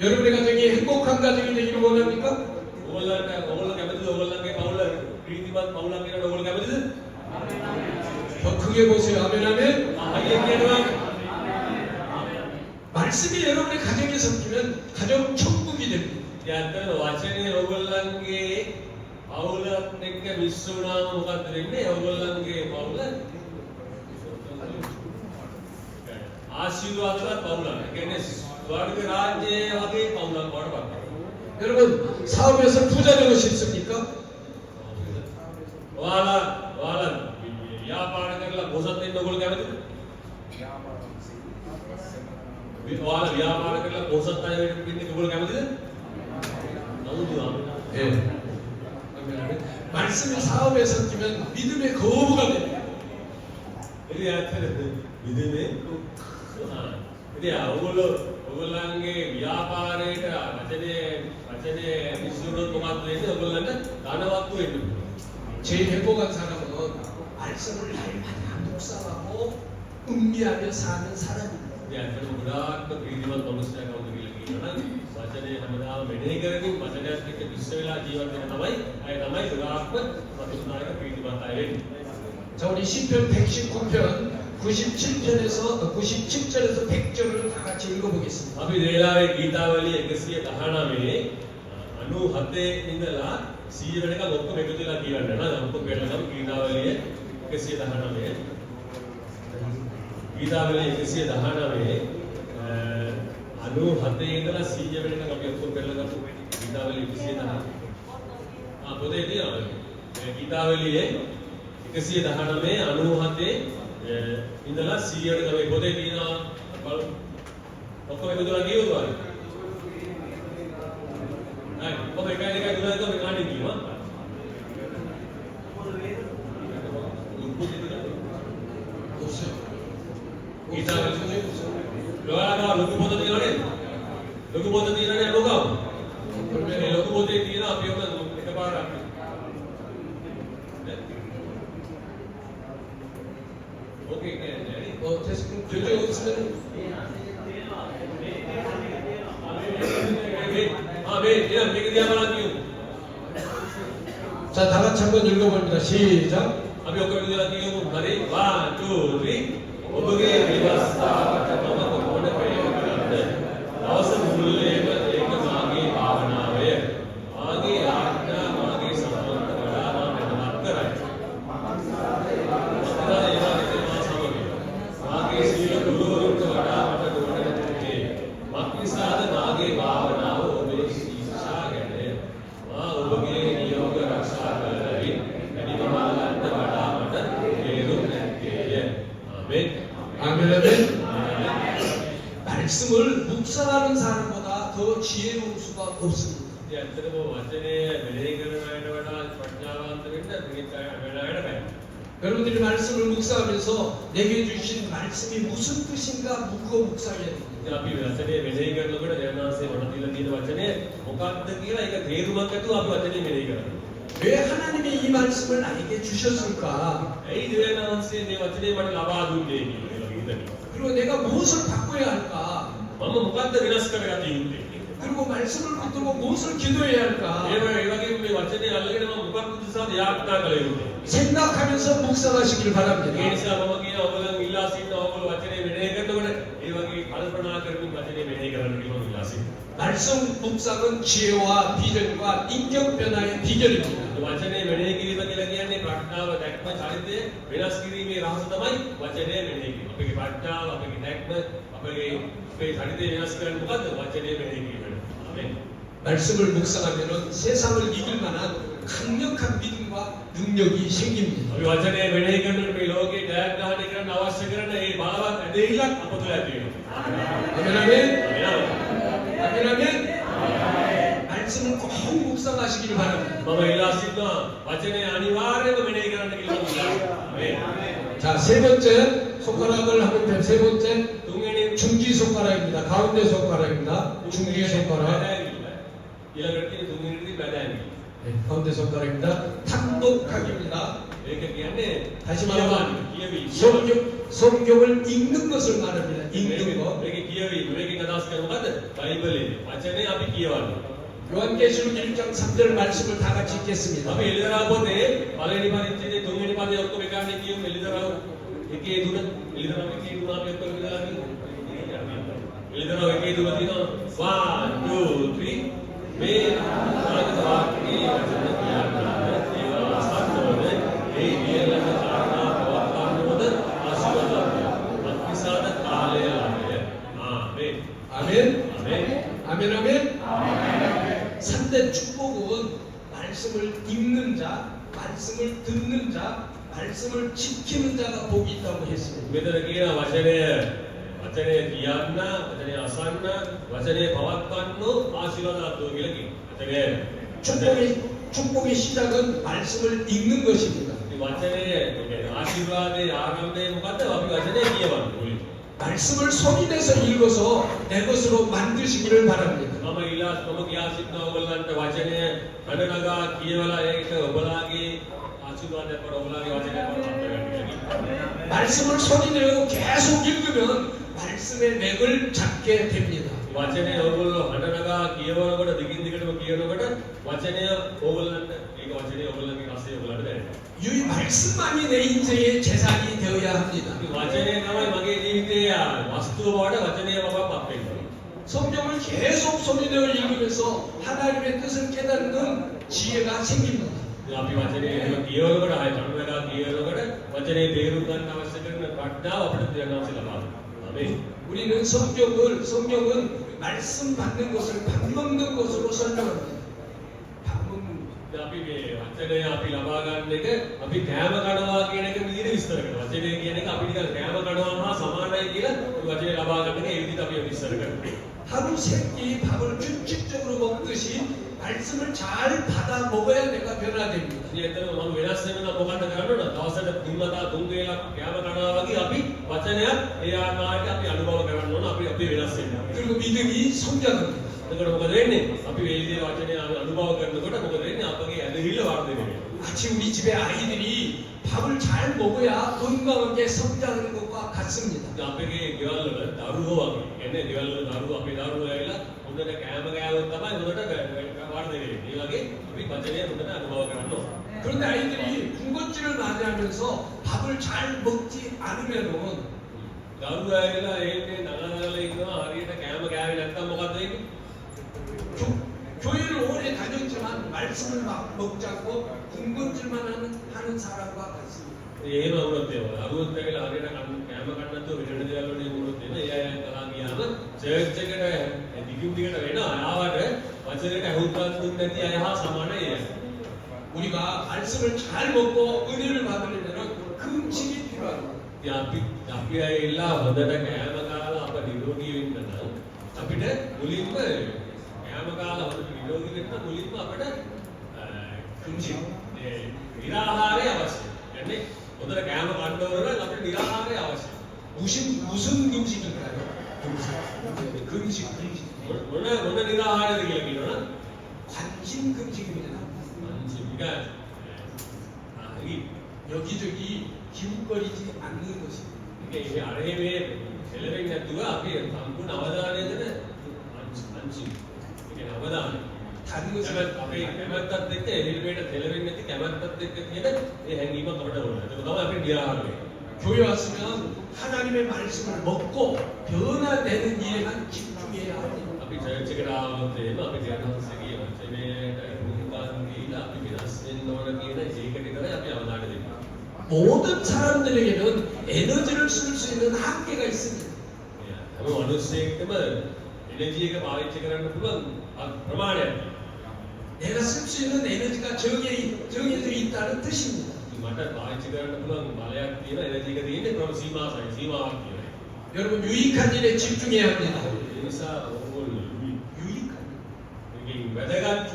여러분의 가정이 행복한 가정이 되기를 원합니까? ඔයගොල්ලෝ කැමතිද ඔයගොල්ලන්ගේ පවුල ප්‍රීතිමත් පවුලක් වෙනකොට ඔයගොල්ලෝ කැමතිද? 더 크게 보세요. 아멘 아멘. අයියේ කියනවා 말씀이 여러분의 가정에 섞이면 가정 천국이 됩니다. යත්තර වචනේ ඔයගොල්ලන්ගේ පවුලත් එක්ක මිශ්‍ර වුණාම මොකක්ද වෙන්නේ? ඔයගොල්ලන්ගේ පවුල ආශිර්වාදවත් පවුලක්. ඒ කියන්නේ ස්වර්ග රාජ්‍යයේ වගේ පවුලක් වඩ පත්. 여러분 사업에서 부자 되고 싶습니까? ඔයාලා ව්‍යාපාර කරලා පොසත් වෙන්න ඔයගොල්ලෝ කැමතිද? ඔයාලා ව්‍යාපාර කරලා පොසත් අය වෙන්න ඔයගොල්ලෝ කැමතිද? 예. 아멘. 말씀이 사업에 섞이면 믿음의 거부가 됩니다. 이래한테는 믿음에 그래야 오글랑게 व्यापारයට වචනේ විශ්වරෝධ මොකක්ද වෙන්නේ ඔයගොල්ලන්ට ධනවත් වෙන්න. 제일 행복한 사람은 말씀을 날마다 묵상하고 음미하며 사는 사람입니다. ඉතින් අතන ගොඩාක් ප්‍රීතිමත් මනුස්සයෙක් කවුද කියලා කියනවනම් වචනේ හැමදාම මෙනෙහි කරමින් වචනයත් එක්ක විශ්ව වෙලා ජීවත් වෙන තමයි ගොඩාක්ම සතුටුදායක ප්‍රීතිමත් අය වෙන්නේ. 자, 우리 시편 119편 97절에서 100절을 다 같이 읽어보겠습니다. අපි වේලාවේ ගීතාවලිය 119 97 ඉඳලා 100 වෙනකන් ඔක්කොම එකතු වෙලා කියවන්න නේද? ඔක්කොම වෙනකම් ගීතාවලිය 119 ගීතාවලිය 119 97 ඉඳලා 100 වෙනකන් අපි ඔක්කොම කරලා ගමු. ගීතාවලිය 119 පොතේ තියෙනවා. මේ ගීතාවලියේ 119 97 ඉඳලා 100 වෙනකම් මේ පොතේ තියෙනවා. බලමු. ඔක්කොම එකතු වෙලා කියවුවා. Này, có phải cái này tôi phải ăn gì mà? Kita loa logo boto di mana? Logo boto di mana logo? Logo boto di mana? Apa yang kita para? Oke, jadi. tes jujur 있으면 아멘. 이런 얘기 하면 자, 다 같이 한번 읽어봅니다. 시작. අපි ඔක්කොම ඉඳලා කියමු. හරි. 1 2 3 ඔබගේ විවස්ථාවට මම කොහොමද ප්‍රයෝග දවස මුළුල්ලේම ඒක මාගේ භාවනාවය. මාගේ ආඥා මාගේ සම්බන්ධ වඩා මම වෙනවත් කරයි. මාගේ සීල ගුරුවරුන්ට වඩා මට දුරට මක්නිසාද මාගේ භාවනාව ඔබේ ශික්ෂාගෙන මා ඔබගේ නියෝග ආරක්ෂා කරයි. එනිමහලන්ට වඩා මට තේරුම් නැත්තේය. 아멘. 아멘, 아멘. 말씀을 묵상하는 사람보다 더 지혜로운 수가 없습니다. ඉතින් ඇත්තටම වචනය මෙහෙය කරන අයට වඩා ප්‍රඥාවන්ත වෙන්න දෙයක් වෙලාවට බෑ. 여러분들이 말씀을 묵상하면서 내게 주신 말씀이 무슨 뜻인가 묻고 묵상해야 됩니다. ඉතින් අපි වචනේ මෙහෙය කරනකොට දේවනාංශයේ මට දීලා තියෙන වචනේ මොකක්ද කියලා ඒක තේරුමක් ඇතුව අපි වචනේ මෙහෙය කරනවා. 왜 하나님이 이 말씀을 나에게 주셨을까? ඇයි දේවනාංශයේ මේ වචනේ මට ලබා දුන්නේ කියලා හිතන්නේ. 그리고 내가 무엇을 바꿔야 할까? මම මොකක්ද වෙනස් කරගත යුත්තේ? 그리고 말씀을 붙들고 무엇을 기도해야 할까? ඒ වගේම මේ වචනේ අල්ලගෙන මම මොකක්ද උදෙසාද යාඥා කළ යුත්තේ? 생각하면서 묵상하시길 ඒ 바랍니다. නිසා මම කියන ඔයගොල්ලන් ඉල්ලා සිටින ඔයගොල්ලෝ වචනේ මෙහෙය කරනකොට ඒ වගේ කල්පනා කරමින් වචනේ මෙහෙය කරන්න කියලා ඉල්ලා සිටිනවා. 말씀 묵상은 지혜와 비전과 인격 변화의 비결입니다. වචනේ මෙහෙය කිරීම කියලා කියන්නේ ප්‍රඥාව දැක්ම චරිතය වෙනස් කිරීමේ රහස තමයි වචනේ මෙහෙය කිරීම. අපේ ප්‍රඥාව අපේ දැක්ම අපේ චරිතය වෙනස් කරන්න මොකද්ද? වචනේ මෙහෙය කිරීම. 아멘. 말씀을 묵상하면은 세상을 이길 만한 강력한 믿음과 능력이 생깁니다. අපි වචනේ මෙහෙය කරනකොට මේ ලෝකේ ජයග්‍රහණය කරන්න අවශ්‍ය කරන මේ බලවත් ඇදහිල්ලක් අප තුළ ඇති වෙනවා. 아멘, 아멘. 아멘. 아멘, 아멘. 말씀을 꼭 묵상하시길 바랍니다. මම ඉල්ලා සිටිනවා වචනේ අනිවාර්යයෙන්ම මෙහෙය කරන්න කියලා ඉල්ලා. 아멘. 자, 세 번째 손가락을 하면 돼. 세 번째 තුන්වෙනි 중지 손가락입니다. 가운데 손가락입니다. 중지 손가락. ඊළඟට තියෙන තුන්වෙනි බඩෑනි. 네, 가운데 손가락입니다. 탐독하기입니다. ඒක කියන්නේ 다시 말하면 කියවීම. 성경을 읽는 것을 말합니다. 읽는 거. මේකේ කියවීම. මේකෙන් අදහස් කරන්නේ මොකද්ද? බයිබලයේ වචනේ අපි කියවන්නේ. 요한계시록 1장 3절 말씀을 다 같이 읽겠습니다. අපි එළිදරව් පොතේ පළවෙනි පරිච්ඡේදයේ තුන්වෙනි පදයේ ඔක්කොම එකන්නේ කියමු එළිදරව් එකේ තුන එළිදරව් එකේ තුන අපි ඔක්කොම විතරලා කියමු. එළිදරව් එකේ තුන තියෙනවා 1 2 3 මේ ආගත වාක්‍යයේ වචන කියනවා ඒවා සත්‍යවද ඒ වියලක කාරණා පවත්වන්නවද ආශිර්වාදය. අත්විසාද කාලය ආමේ. 아멘. 아멘. 아멘, 아멘. 3대 축복은 말씀을 읽는 자, 말씀을 듣는 자, 말씀을 지키는 자가 복이 있다고 했습니다. මෙතන කියන වචනය කියන්න, වචනය අසන්න, වචනය පවත්වන්න ආශිර්වාදවත් කියලා කියනවා. වචනය 축복의 시작은 말씀을 읽는 것입니다. වචනය ආශිර්වාදයේ ආරම්භය මොකද්ද? අපි වචනය කියවන්න ඕනේ. 말씀을 소리내서 읽어서 내 것으로 만드시기를 바랍니다. මම කියා සිටිනවා ඔයගොල්ලන්ට වචනය කඩනගා කියවලා ඒක ඔබලාගේ ආශිර්වාදයක් වඩ ඔබලාගේ වචනයක් වඩ අපිට 말씀을 소리내고 계속 읽으면 말씀의 맥을 잡게 됩니다. වචනය ඔයගොල්ලෝ හඬනගා කියවනකොට දිගින් දිගටම කියනකොට වචනය ඔයගොල්ලන්ට ඒක වචනය ඔයගොල්ලන්ගේ රසය ඔයගොල්ලන්ට දැනෙනවා. 이 말씀만이 내 인생의 재산이 되어야 합니다. 이 වචනය තමයි මගේ ජීවිතයේ වස්තුව බවට වචනය බවට පත් වෙන්නේ. 성경을 계속 소리내어 읽으면서 하나님의 뜻을 깨닫는 지혜가 생깁니다. අපි වචනේ එහෙම කියවනකොට ආයෙ කරුණාකර කියවනකොට වචනේ තේරුම් ගන්න අවශ්‍ය කරන ප්‍රඥාව අපිට දැනගන්න ලබනවා. 아멘. 우리는 성경은 말씀 받는 것을 밥 먹는 것으로 설명합니다. 밥 먹는 것. අපි මේ වචනය අපි ලබා ගන්න එක අපි කෑම කනවා කියන එක විදිහට විස්තර කරනවා. වචනය කියන එක අපි නිකන් කෑම කනවා හා සමානයි කියලා වචනේ ලබා ගන්න එක ඒ විදිහට අපි විස්තර කරනවා. 하루 세 끼 밥을 규칙적으로 먹듯이 말씀을 잘 받아 먹어야 내가 변화됩니다. ඉතින් එතන මම වෙනස් වෙනවා මොකක්ද කරන්න ඕන? දවසට තුන්වතා තුන් වේලක් කෑම කනවා වගේ අපි වචනයක් ඒ ආකාරයට අපි අනුභව කරන්න ඕන. අපි වෙනස් වෙනවා. 그리고 믿음이 성장합니다. එතකොට මොකද වෙන්නේ? අපි මේ විදිහේ වචනය අනුභව කරනකොට මොකද වෙන්නේ? අපගේ ඇදහිල්ල වර්ධනය වෙනවා. 마치 우리 집에 아이들이 밥을 잘 먹어야 건강하게 성장하는 것과 같습니다. අපගේ ගෙවල් වල දරුවෝ වගේ. කියන්නේ ගෙවල් වල දරුවෝ අපේ දරුවෝ ඇවිල්ලා හොඳට කෑම කෑවොත් තමයි හොඳට වර්ධනය වෙන්නේ. ඒ වගේ අපි වචනය හොඳට අනුභව කරන්න ඕන. 그런데 아이들이 군것질을 많이 하면서 밥을 잘 먹지 않으면은 දරුවෝ ඇවිල්ලා ඒකේ නගනගලා ඉන්නවා හරියට කෑම කෑවේ නැත්නම් මොකද වෙන්නේ? 교회를 오래 다녔지만 말씀을 막 먹지 않고 군것질만 하는 사람과 같습니다. එහෙම වුණොත් ඒවා දරුවෝත් ඇවිල්ලා හරියට කෑම කන්න නැතුව වෙන දේවල් වලින් වුණොත් එන ඒ අය කලා ගියාම චර්ච් එකට දිගින් දිගට වෙනවා. ආවට වචනයට අහුම්කම් දුන්නේ නැති අය හා සමානයි ඒ. 우리가 말씀을 잘 먹고 은혜를 받으려면 금식이 필요합니다. අපි ඇවිල්ලා හොඳට කෑම කාලා අප නිරෝගී වෙන්න නම් අපිට මුලින්ම කෑම කාලා හොඳට නිරෝගී වෙන්න මුලින්ම අපිට 금식 නිරාහාරය අවශ්‍යයි. කියන්නේ හොඳට කෑම කන්න ඕන නම් අපිට නිරාහාරය අවශ්‍යයි. 무슨 금식인가요? 금식. මොන නිරාහාරයද කියලා කියනවනම් 관심 금식입니다. 여기저기 기웃거리지 않는 것입니다. 이게 아래에 텔레비전 නැතුව අපි සම්පූර්ණ අවධානය දෙන අංශු. 이게 අවධානය. 다른 것은 අපේ කැමැත්තත් එක්ක එලිමේට ටෙලිවිෂන් නැති කැමැත්තත් එක්ක තියෙන ඒ හැඟීමක් අපිට ඕන. ඒක තමයි අපි නිරාහාර වෙන්නේ. 교회 왔으면 하나님의 말씀을 먹고 변화되는 일에만 집중해야 합니다. අපි චර්ච් එකට ආවොත් එහෙම අපි දෙවියන්සේගේ වචනයට උන්වන් දීලා අපි වෙනස් වෙන්න ඕන කියන ඒකට විතරයි අපි අවධානය දෙන්නේ. 모든 사람들에게는 에너지를 쓸 수 있는 한계가 있습니다. හැම මිනිස්සෙක්ටම එනර්ජි එක පාවිච්චි කරන්න පුළුවන් ප්‍රමාණයක්. 내가 쓸 수 있는 에너지가 정해져 있다는 뜻입니다. මට පාවිච්චි කරන්න පුළුවන් බලයක් තියෙන එනර්ජි එක තියෙන්නේ ප්‍රම සීමාවක් කියලා. 여러분 유익한 일에 집중해야 합니다. ඒ නිසා ඕගොල්ලෝ 유익한 이게 වැදගත්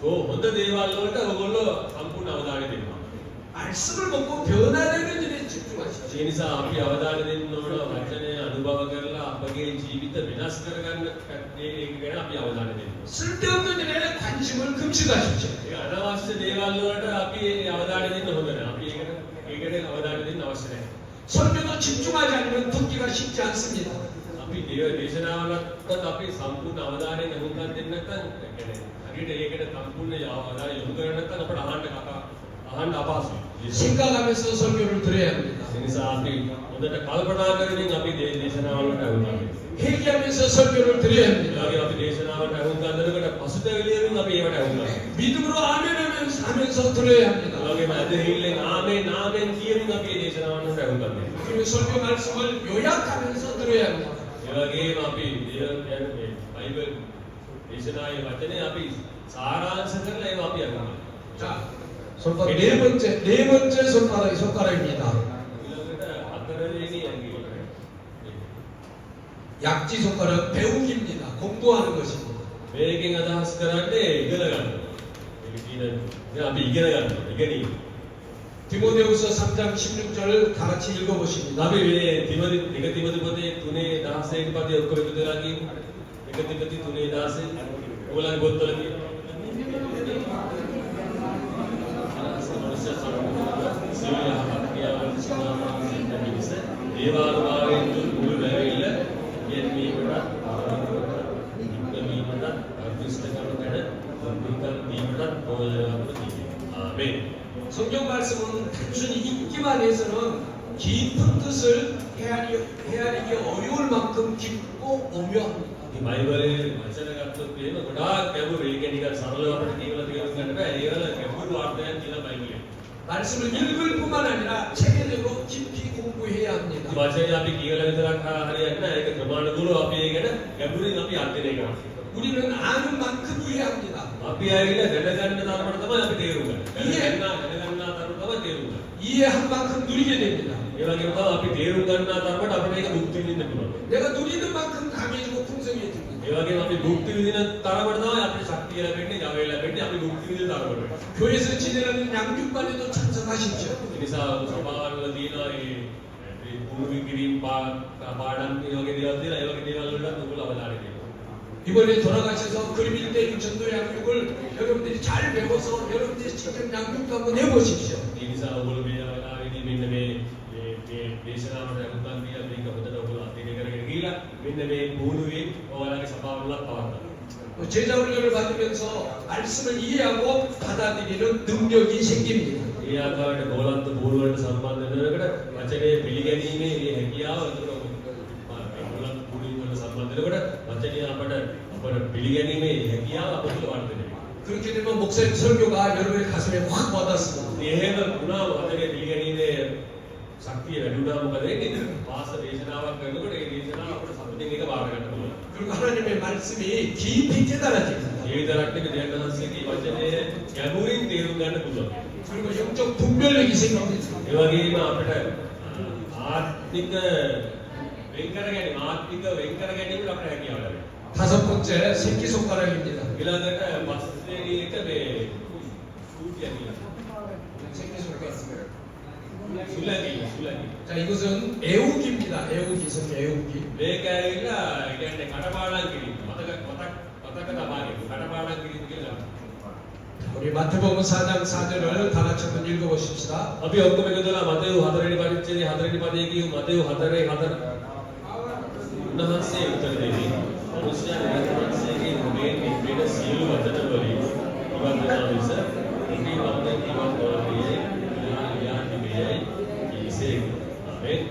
වූ හොඳ දේවල් වලට ඕගොල්ලෝ සම්පූර්ණ අවධානය දෙනවා. 말씀을 먹고 변화되는 일에 집중하십시오. ඒ නිසා අපි අවධානය දෙන්න ඕන වචනය අනුභව කරලා අපගේ ජීවිත වෙනස් කරගන්න ඒක ගැන අපි අවධානය දෙන්න. 쓸데없는 일에 관심을 금식하십시오. ඒ අනවශ්‍ය දේවල් වලට අපි අවධානය දෙන්න හොඳ නැහැ. අපි ඒකට අවධානය දෙන්න අවශ්‍ය නැහැ. 설교도 집중하지 않으면 듣기가 쉽지 않습니다. අපි දේශනාවලත් අපි සම්පූර්ණ අවධානයෙන් අනුගමනය දෙන්න නැත්නම් කියන්නේ හරියට ඒකට සම්පූර්ණ අවධානය යොමු කරන්නේ නැත්නම් අපට අහන්න අපහසුයි. 생각하면서 설교를 들어야 합니다. ඒ නිසා අපි හොඳට කල්පනා කරමින් අපි දේශනාවලට අනුගමනය 회개하면서 설교를 드려야 합니다. ඒ වගේ අපි දේශනාවට අනුගමනය කරනකොට පසුතැවිලියෙන් අපි ඒවට අනුගමනය 믿음으로 아멘 하면서 들어야 합니다. ඒ වගේම ඇදහිල්ලෙන් ආමෙන් ආමෙන් කියමින් අපි දේශනාවන්ට අනුගමනය 그리고 설교 말씀을 요약하면서 들어야 합니다. ඒ වගේම අපි කියන්නේ බයිබල් දේශනාවේ වචනේ අපි සාරාංශ කරලා ඒවා අපි අනුගමනය. 자, 손가락 네 번째 손가락입니다. ඊළඟට හතරවෙනි අංගය. 약지 손가락 배우기입니다. 공부하는 것입니다. මේකෙන් අදහස් කරන්නේ ඉගෙන ගන්න. 그냥 앞에 이겨내 가는 거. 이겨내. 디모데후서 3장 16절 다 같이 읽어보십니다. අපි මේ තිමොති පොතේ 3:16 පදයේ ඔක්කොම එකතු කරලා කියමු. 1 තිමොති 3:16 ඔයගොල්ලන්ගේ පොත්වල තියෙනවා. දේවානුභාවයෙන් මුළු බැවිල්ල යෙන්වීමට ඉක්මීමට අර්ථිෂ්ඨකරන ගැන සම්පූර්ණ වීමට ඕනෑමකට තියෙනවා. ආමේන්. 성경 말씀은 단순히 읽기만 해서는 깊은 뜻을 헤아리기 어려울 만큼 깊고 오묘합니다. මේ බයිබලයේ වචන ගත්තොත් එහෙම ගොඩාක් ගැඹුරු. ඒක නිකන් සරලව අපිට කියවලා තේරුම් ගන්න බෑ. ඒවල ගැඹුරු අර්ථයක් තියෙන බයිබලයේ. 말씀을 읽을 뿐만 아니라 체계적으로 깊이 공부해야 합니다. මේ වචනේ අපි කියවලා විතරක් හරියන්නේ නැහැ. ඒක ප්‍රමාණිකව අපි ඒ ගැන ගැඹුරින් අපි අධ්‍යයනය කරනවා. 우리는 아는 만큼 이해합니다. අපි ඇවිල්ලා දැනගන්න තරමට තමයි අපි තේරුම් ගන්න. දැනගන්නා තරමට තමයි තේරුම් ගන්න. 이해한 만큼 누리게 됩니다. ඒ වගේම තමයි අපි තේරුම් ගන්නා තරමට අපිට ඒක භුක්ති විඳින්න පුළුවන්. 내가 누리는 만큼 강해지고 풍성해집니다. ඒ වගේම අපි භුක්ති විඳින තරමට තමයි අපිට ශක්තිය ලැබෙන්නේ, ජවය ලැබෙන්නේ. අපි භුක්ති විඳින තරමට. 교회에서 진행하는 양육반에도 참석하십시오. ඒ නිසා සභාවල තියෙන ඒ පුරුදු කිරීම පාඩම් මේ වගේ දේවල් තියෙනවා. ඒ වගේ දේවල් වලට ඔයගොල්ලෝ අවධානය දෙන්න. 이번에 돌아가셔서 그림 1대1 전도 양육을 여러분들이 잘 배워서 여러분들이 직접 양육도 한번 해보십시오. ඒ නිසා ඔයගොල්ලෝ මේ වෙලාවේදී මෙන්න මේ දේශනාවට අනුකම්ප දීලා මේක හොඳට ඔයගොල්ලෝ අධ්‍යයනය කරගෙන ගිහිලා මෙන්න මේ පුහුණුවේ ඔයාලගේ සභාවලත් පවත්වන්න. 제자 훈련을 받으면서 말씀을 이해하고 받아들이는 능력이 생깁니다. ඒ ආකාරයට බෝලන්ත බෝල වලට සම්බන්ධ වෙනකොට වචනේ පිළිගැනීමේ මේ හැකියාව එතකොට බෝලන්ත බෝලින් වලට සම්බන්ධ වෙනකොට වචනේ අපට පිළිගැනීමේ හැකියාව අපට වර්ධනය වෙනවා. 그렇게 되면 목사님 설교가 여러분의 가슴에 확 와닿습니다. එහෙම වුණා වචනේ පිළිගැනීමේ ශක්තිය වැඩි වුණා මොකද වෙන්නේ? පාස දේශනාවක් කරනකොට ඒ දේශනාව අපිට සතුටින් එක බාර ගන්න පුළුවන්. 그리고 하나님의 말씀이 깊이 깨달아집니다. ඒ විතරක් නෙවෙයි දෙවියන් වහන්සේගේ වචනේ ගැඹුරින් තේරුම් ගන්න පුළුවන්. 그리고 영적 분별력이 생깁니다. ඒ වගේම අපිට ආත්මික වෙන් කර ගැනීමට අපිට හැකියාව ලැබෙනවා. 다섯 번째 새끼손가락입니다. ඊළඟට පස්වෙනි එක මේ සූතිය කියලා. 새끼손가락. සුලගි. 자, 이것은 애우기입니다. 애우기, 애우기. මේක ඇවිල්ලා කියන්නේ කටපාඩම් කිරීම. මතක තබා ගැනීම. කටපාඩම් කිරීම කියලා. 우리 마태복음 4장 4절을 다 같이 한번 읽어보십시다. අපි ඔක්කොම එකතුලා මතෙව් 4 වෙනි පරිච්ඡේදයේ 4 වෙනි පදයේ කියමු. මතෙව් 4:4. උන්වහන්සේ උත්තර දෙන්නේ මනුෂ්‍යයන් වහන්සේගේ මුලින් නිබ්බේන සියලු වචන වලින් ඉවත් වෙනා ලෙස ඉති වන්දන ඉවත් වලියේ යාතිමේ ඉසේ. ආමේන්.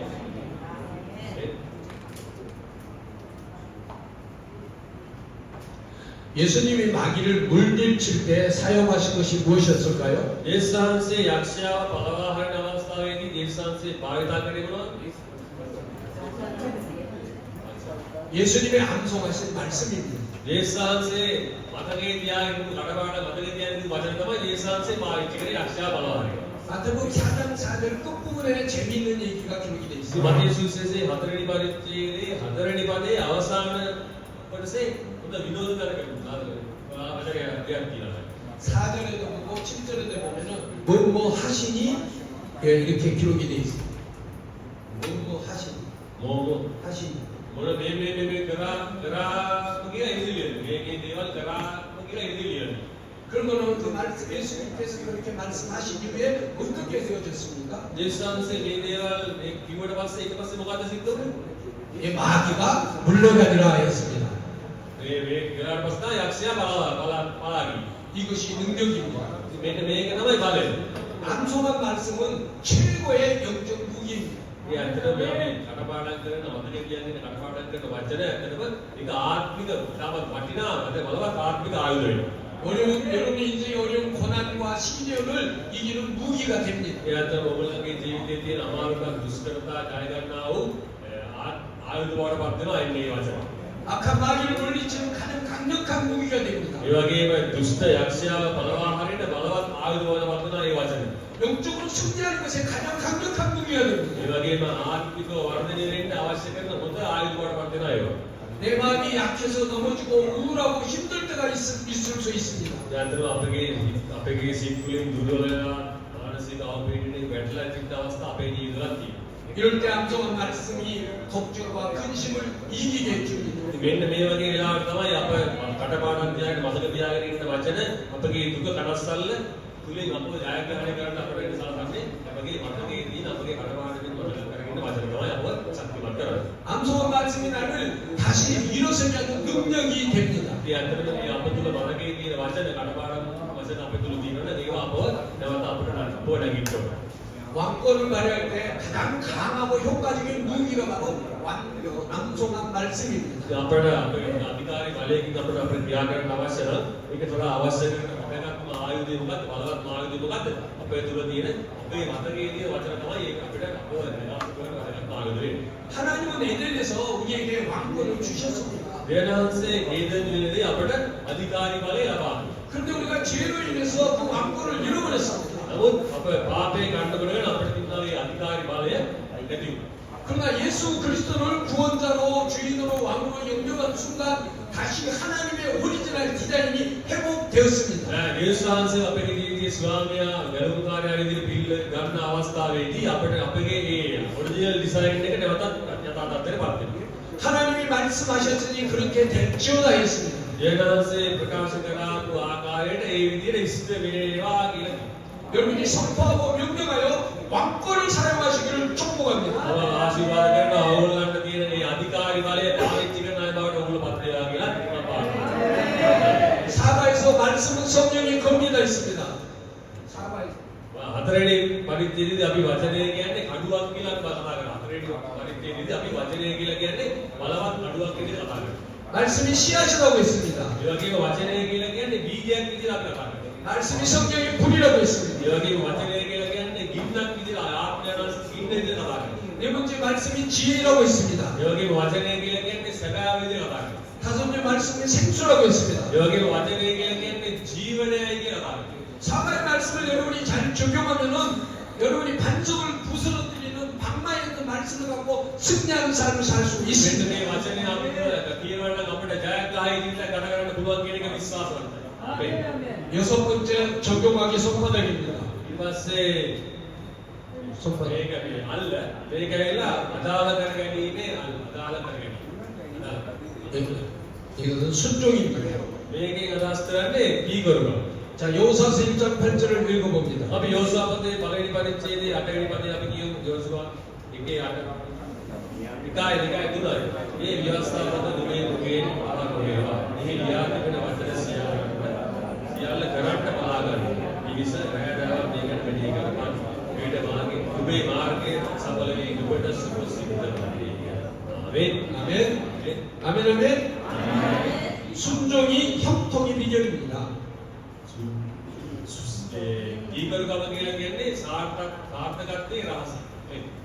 예수님이 마귀를 물리칠 때 사용하신 것이 무엇이었을까요? යේසුස් වහන්සේ යක්ෂයාව පලවා හරින අවස්ථාවේදී යේසුස් වහන්සේ භාවිතා කරේ මොනවද? 예수님의 암송하신 말씀입니다. යේසුස් වහන්සේ මතකයේ තියාගෙන කඩපාඩම් මතකයේ තියාගෙන වචන තමයි යේසුස් වහන්සේ පාවිච්චි කරේ යක්ෂයාව පලවා හරින. 마태복음 4장 4절 끝부분에 재미있는 얘기가 기록이 되어 있습니다. මතේ සුවිශේෂයේ 4 වෙනි පරිච්ඡේදයේ 4 වෙනි පදයේ අවසාන කොටසේ හොඳ විනෝදකාරක වචනයක් තියෙනවා. 4절에도 보고 7절에도 보면은 뭐뭐 하시니 이렇게 기록이 되어 있습니다. 뭐뭐 하시니 මොම 하시니 මොන මේ කරා කියලා ඉදිරියට මේ දේවල් කරා කියලා ඉදිරියට. 그러면은 그 말씀 예수님께서 그렇게 말씀하신 이후에 어떻게 되어졌습니까? යේසුස් වහන්සේ මේ දේවල් මේ කිව්වට පස්සේ ඊට පස්සේ මොකද සිද්ධ වුනේ? 이 마귀가 물러가니라 했습니다. මේ කරාට පස්සේ යක්ෂයා පලාගි. 이것이 능력입니다. මෙන්න මේක තමයි බලය. 암송한 말씀은 최고의 영적 무기입니다. ඒ ඇත්තටම අපි කටපාඩම් කරන මතකයේ කියන්නේ කටපාඩම් කරන වචන ඇත්තටම ඒක ආත්මික තාමත් වටිනා බලවත් ආත්මික ආයුධ වෙනවා. 여러분의 인생의 어려운 고난과 시련을 이기는 무기가 됩니다. ඒ ඇත්තටම ඔයගොල්ලන්ගේ ජීවිතයේ තියෙන අමාරුකම් දුෂ්කරතා ජය ගන්නා වූ ආයුධ වඩපත් වෙනවා එන්නේ මේ වචන. 악한 마귀를 물리치는 가장 강력한 무기가 됩니다. ඒ වගේම දුෂ්ට යක්ෂයාව පලවා හරින බලවත් ආයුධ වඩපත් වෙනවා මේ වචන. 영적으로 승리하는 것에 가장 강력한 무기가 됩니다. ඒ වගේම ආත්මික වර්ධනය වෙන්න අවශ්‍ය කරන හොඳ ආයුධ වඩපත් වෙනවා ඒක. 내 마음이 약해서 넘어지고 우울하고 힘들 때가 있을 수 있습니다. යන්තර අපගේ සිත්තුලින් දුර්වලලා මානසික අවපීඩනයේ වැටලා සිට අවස්ථා අපේ ජීවිතවල තියෙනවා. 이럴 때 암송한 말씀이 걱정과 근심을 이기게 해줍니다. මෙන්න මේ වගේ වෙලාවට තමයි අප කටපාඩම් තියාගෙන මතක තියාගෙන ඉන්න වචන අපගේ දුක කනස්සල්ල තුලින් අපව ජයග්‍රහණය කරන්න අපට වෙන සාධන්නේ අපගේ මතකයේ තියෙන අපගේ කටපාඩමින් මතක කරගෙන ඉන්න වචන තමයි අපව ශක්තිමත් කරන්නේ. 암송한 말씀이 나를 다시 일어서게 하는 능력이 됩니다. ඒ අතරේ මේ අප තුල මතකයේ තියෙන වචන කටපාඩම් වචන අප තුල තියෙනවනේ ඒවා අපව නැවත අපට නැගිටිනවා. 왕권을 발휘할 때 가장 강하고 효과적인 무기가 바로 암송한 말씀입니다. අපට අපේ අධිකාරී බලයකින් අපට අපේ ක්‍රියා කරන්න අවශ්‍ය නම් ඒක තොරා අවශ්‍ය කරන වැදගත්ම ආයුධය මොකක්ද? බලවත් ආයුධය මොකක්ද? අපේ තුල තියෙන අපේ මතකයේ තියෙන වචන තමයි ඒක අපිට අපව වැදගත් ආයුධ වෙන්නේ. 하나님은 에덴에서 우리에게 왕권을 주셨습니다. දේවනාංශයේ ඒදෙන් විලදී අපට අධිකාරී බලය ලබා දුන්නා. 그런데 우리가 죄로 인해서 그 왕권을 잃어버렸습니다. නමුත් අප පාපේ කණ්ඩ කරගෙන අපිට තිබුණා මේ අධිකාරී බලය නැති වුණා. 그러나 예수 그리스도를 구원자로 주인으로 왕으로 영접한 순간 다시 하나님의 오리지널 디자인이 회복되었습니다. යේසුස් වහන්සේ අපේ ජීවිතයේ ස්වාමියා ගැලවුම්කාරයා විදිහට පිළිල ගන්න අවස්ථාවේදී අපිට අපගේ ඒ ඔරිජිනල් ඩිසයින් එක නැවතත් යථා තත්ත්වයට පත් වෙනවා. 하나님이 말씀하셨으니 그렇게 될지어다 했습니다. දේවනාංශයේ ප්‍රකාශ කරපු ආකාරයට ඒ විදිහට ඉෂ්ට වේවා කියලා 여러분이 선포하고 명령하여 왕권을 사용하시기를 축복합니다. ආශිර්වාද කරනවා ඕගොල්ලන්ට තියෙන මේ අධිකාරී බලය පාවිච්චි කරන අය බවට ඕගොල්ලෝ පත් වෙලා කියලා මම පාවිච්චි 사바에서 말씀은 성령이 겁니다 있습니다. 사바에서 හතරවෙනි පරිච්ඡේදයේදී අපි වචනය කියන්නේ කඩුවක් කියලා කතා කරනවා. හතරවෙනි පරිච්ඡේදයේදී අපි වචනය කියලා කියන්නේ බලවත් කඩුවක් විදිහට කතා කරනවා. 말씀이 씨앗이라고 했습니다. ඒ වගේම වචනය කියලා කියන්නේ බීජයක් විදිහට අපි කතා කරනවා. 말씀이 성령의 불이라고 했습니다. ඒ වගේම වචනය කියලා කියන්නේ ගින්නක් විදිහට ආත්මයන්ස් ගින්න විදිහට කතා කරනවා. 네 번째 말씀이 지혜라고 했습니다. ඒ වගේම වචනය කියලා කියන්නේ සැබෑ විදිහට කතා කරනවා. 다섯 번째 말씀이 생수라고 했습니다. ඒ වගේම වචනය කියලා කියන්නේ ජීවනයයි කියලා කතා කරනවා. 사바의 말씀을 여러분이 잘 적용하면은 여러분이 반석을 부서뜨리는 방마에 있는 말씀을 갖고 승리하는 삶을 살 수 있습니다. මේ වචනේ අපිට කියවන්න අපිට ජයග්‍රහී ජීවිතයක් ගත කරන්න පුළුවන් කියන එක විශ්වාසවන්තයි. ආමේන්. 여섯 번째 적용하기 손바닥입니다. ඊට පස්සේ 손바닥. මේක මේ අල්ල මේක ඇවිල්ලා අදාළ කරගැනීමේ අදාළ කරගැනීම. 이것은 순종입니다. මේකෙන් අදහස් කරන්නේ කීකරුව. 자, 여호수아서 1장 8절을 읽어봅니다. අපි යෝසුවාපතේ පළවෙනි පරිච්ඡේදයේ 8 වෙනි පදේ අපි කියමු යෝසුවා 1:8. එකයි දෙකයි තුනයි. මේ ව්‍යවස්ථාවක දුමේ දුකේ ආරම්භ වේවා. මේ ලියා තිබෙන වචන සියල්ල කරන්න බලා ගන්න. ඉවිස රැඳවලා මේකට වැඩි කරපන්. මේට මාගේ දුමේ මාර්ගයේ සඵල වී ඔබට සුඛ සිද්ධ වෙන්නේ. ආමේන්. 아멘. 아멘, 아멘. 순종이 형통의 비결입니다. කීකරුකම කියලා කියන්නේ සාර්ථකත්වයේ රහස.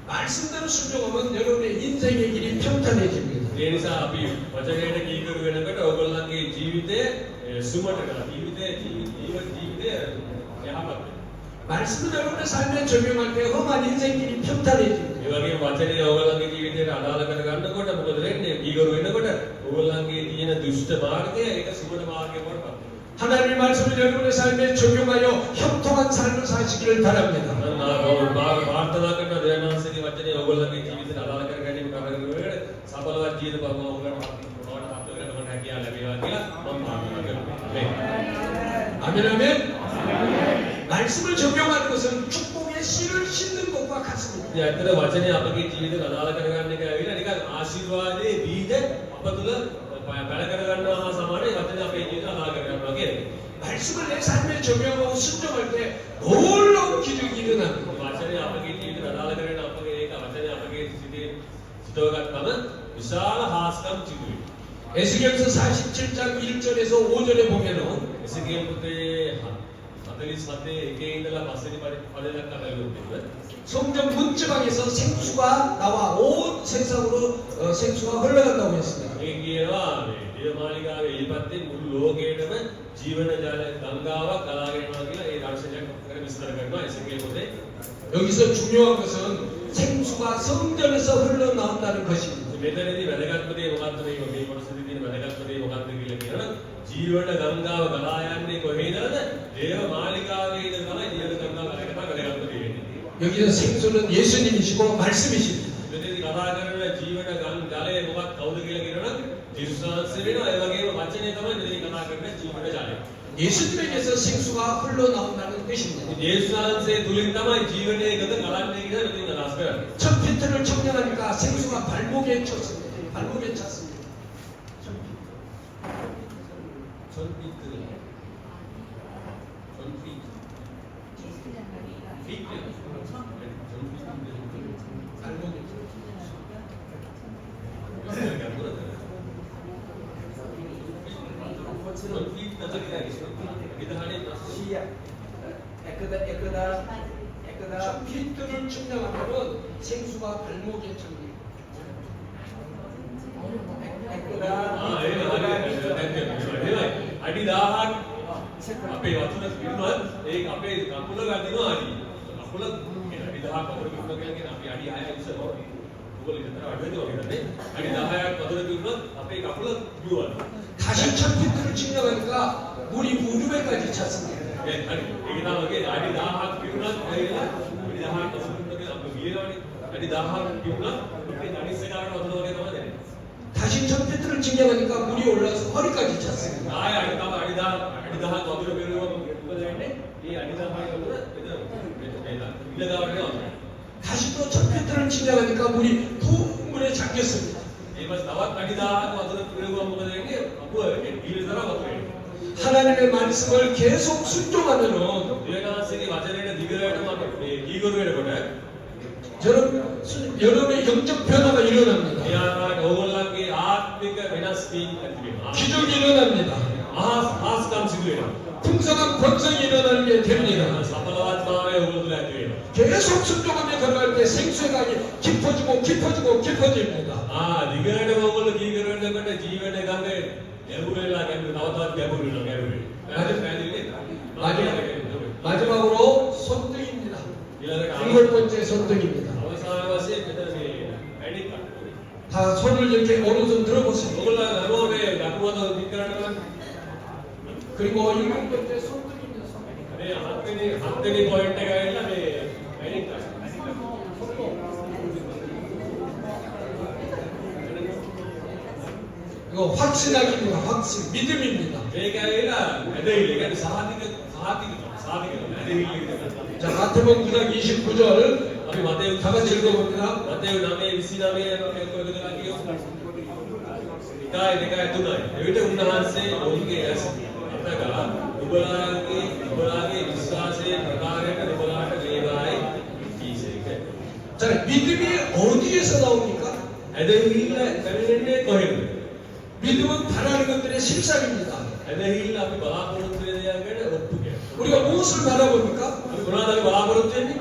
말씀대로 순종하면 여러분의 인생의 길이 평탄해집니다. ඒ නිසා අපි වචනයට කීකරු වෙනකොට ඔයගොල්ලන්ගේ ජීවිතය සුමට කරලා ජීවිතය යහපත්. 말씀을 여러분의 삶에 적용할 때 험한 인생길이 평탄해집니다. ඒ වගේම වචනේ ඔයගොල්ලන්ගේ ජීවිතයට අදාළ කරගන්නකොට මොකද වෙන්නේ? කීකරු වෙනකොට ඔයගොල්ලන්ගේ තියෙන දුෂ්ට මාර්ගය ඒක සුමට මාර්ගය වඩපත් වෙනවා. 하나님의 말씀을 여러분의 삶에 적용하여 형통한 삶을 사시기를 바랍니다. ප්‍රාර්ථනා කරන දේවනාංශයේ වචනේ ඔයගොල්ලන්ගේ ජීවිතයට අදාළ කරගැනීම කරගෙන සඵලවත් ජීවිත බව ඔයගොල්ලන්ට පත් වෙනකම් හැකියාව ලැබේවා කියලා මම ප්‍රාර්ථනා කරනවා. 아멘, 아멘. 말씀을 적용하는 것은 축복의 씨를 씻는 것과 같습니다. ඉතින් ඇත්තට වචනේ අපගේ ජීවිතයට අදාළ කරගන්න එක ඇවිල්ලා නිකන් ආශිර්වාදයේ බීජ අප තුළ පැල කරගන්නවා හා සමානයි වචනේ අපේ ජීවිතයට අදාළ කරගන්නවා කියන්නේ. 말씀을 내 삶에 적용하고 순종할 때 놀라운 기적이 일어납니다. වචනේ අපගේ ජීවිතයට අදාළ කරගෙන අපගේ ඒක වචනේ අපගේ සිතේ සිතවගත්තම විශාල හාස්කම් සිදු වෙනවා. 에스겔서 47장 1절에서 5절에 보면은 එසේකේල් පුතේ 47 එකේ ඉඳලා පස්වෙනි පදේ දක්වා බලුවොත් 성전 문지방에서 생수가 나와 온 세상으로 생수가 흘러간다고 했습니다. මේ කියනවා මේ දේවමාලිගාවේ ඉල්පත්තේ මුළු ලෝකේටම ජීවන ජල ගංගාවක් ගලාගෙන යනවා කියලා ඒ දර්ශනයක් අපිට විස්තර කරනවා එසේකේල් පුතේ. 여기서 중요한 것은 생수가 성전에서 흘러나온다는 것입니다. මෙතනදී වැදගත්ම දේ මොකක්ද මේ කොටසදී තියෙන වැදගත්ම දේ මොකක්ද කියලා කියනවා ජීවන ගංගාව ගලා යන්නේ කොහේද? දේව මාලිකාවේ ඉඳන් තමයි ජීවන ගංගාව ගලකට වැදගත්ම දේ වෙන්නේ. 여기서 생수는 예수님이시고 말씀이십니다. මෙතනදී කතා කරන ජීවන ජලය මොකක් කවුද කියලා කියනවා ජීසස් වෙනවා. ඒ වගේම වචනේ තමයි මෙතනදී කතා කරන ජීවන ජලය. 예수님에게서 생수가 흘러나온다는 뜻입니다. ජේසුස්සේ තුලින් තමයි ජීවනයේ ගත කරන්නේ කියලා මෙතන අදහස් කරන්නේ. 첫 피트를 청량하니까 생수가 발목에 쳤습니다. 발목에 찼습니다. 전피트. 발목에 첫 피트를 청량하면은 생수가 발목에 찹니다. අඩි 1000ක් අපේ වතුර පිරුණොත් ඒක අපේ කකුල ගන්නවා අඩි. කකුල අඩි 1000ක් වතුර පිරුණා කියලා කියන අපි අඩි 6යි ඉස්සර වගේ. ඔයගොල්ලෝ විතර අඩුවෙද වගේනේ. අඩි 10ක් වතුර පිරුණොත් අපේ කකුල බිව්වනවා. 다시 첫 피트를 청량하니까 물이 무릎에까지 찼습니다. ඒ හරි. ඒක තමයි අඩි 1000ක් පිරුණොත් ඇවිල්ලා අඩි 1000ක් වතුර පිරුණා කියලා අපි වියනවනේ. අඩි 1000ක් පිරුණොත් අපේ අඩි 100කට වතුර වගේ තමයි දැනෙන්නේ. 다시 첫 피트를 청량하니까 물이 올라서 허리까지 찼습니다. ආය අඩි 1000ක් වතුර පිරුණොත් මොකද වෙන්නේ? මේ අඩි 1000ක් වතුර ඉලගාවට යනවා. 다시 또 첫 피트를 청량하니까 물이 풍물에 잠겼습니다. ඊපස් තවත් අඩි 1000ක් වතුර පිරුණොත් මොකද වෙන්නේ? අපුව ඊළතර වතුර එන්නේ. 하나님의 말씀을 계속 순종하면은 දෙවියන්සේගේ වචනයට දිගටම අපි කීකරු වෙනකොට 여러분의 영적 변화가 일어납니다. ඒ ආකාරයට ඕගොල්ලන්ගේ ආත්මික වෙනස් වීම ඇති වෙනවා. 기적이 일어납니다. ආස්කම් සිදු වෙනවා. 풍성한 권성이 일어나는 게 됩니다. සඵලවත්භාවය ඕගොල්ලෝ තුළ ඇති වෙනවා. 계속 순종하며 걸어갈 때 생수의 강이 깊어지고 깊어지고 깊어집니다. දිගටම ඕගොල්ලෝ කීකරු වෙනකොට ජීවන ගඟේ ගැඹුරු වෙලා තව තවත් ගැඹුරු වෙනවා. 마지막으로 손등입니다. ඊළඟට 일곱 번째 손등입니다. අවසාන වශයෙන් මෙතන මේ පැණික් කන්න. 다 손을 이렇게 오른손 들어보세요. ඕගොල්ලෝ නරෝවේ දකුවත විකරණය 그리고 일곱 번째 손등입니다. මේ හත්වෙනි පොයින්ට් එක ඇවිල්ලා මේ පැණික් කන්න. 이거 확신하기입니다. 확신, 믿음입니다. මේක ඇවිල්ලා ඇදහිලි. ඒ කියන්නේ සාධික ඇදහිලි. 자, 마태복음 9장 29절 අපි මතෙව් 다 같이 읽어봅니다. මතෙව් 9:29 යන එකකට කියමු. ඉතාලි දෙකයි තුනයි. එවිට උන්වහන්සේ ඔවුන්ගේ ඇස් අතගා නුඹලාගේ විශ්වාසයේ ප්‍රකාරයට නුඹලාට වේවායි කීසේක. 자, 믿음이 어디에서 나옵니까? ඇදහිල්ල පැමිණෙන්නේ කොහෙද? 믿음은 바라는 것들의 실상입니다. ඇදහිල්ල අපි බලාපොරොත්තු වෙන දේවල් ගැන ඔප්පු කරනවා. 우리가 무엇을 바라봅니까? අපි මොනවද බලාපොරොත්තු වෙන්නේ?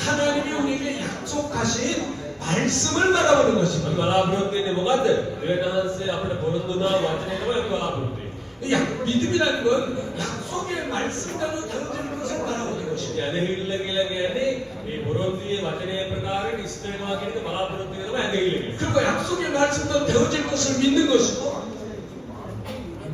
하나님이 우리에게 약속하신 말씀을 바라보는 අපි 것입니다. බලාපොරොත්තු වෙන්නේ මොකද්ද? දෙවියන්වහන්සේ අපිට පොරොන්දු දුනා වචනේ තමයි අපි බලාපොරොත්තු වෙන්නේ. 믿음이라는 건 약속의 말씀대로 되어지는 것을 바라보는 것입니다. ඇදහිල්ල කියලා කියන්නේ මේ පොරොන්දුයේ වචනය ප්‍රකාරයට ඉෂ්ට වෙනවා කියන එක බලාපොරොත්තු වෙන තමයි ඇදහිල්ල කියන්නේ. 그리고 약속의 말씀대로 되어질 것을 믿는 것이고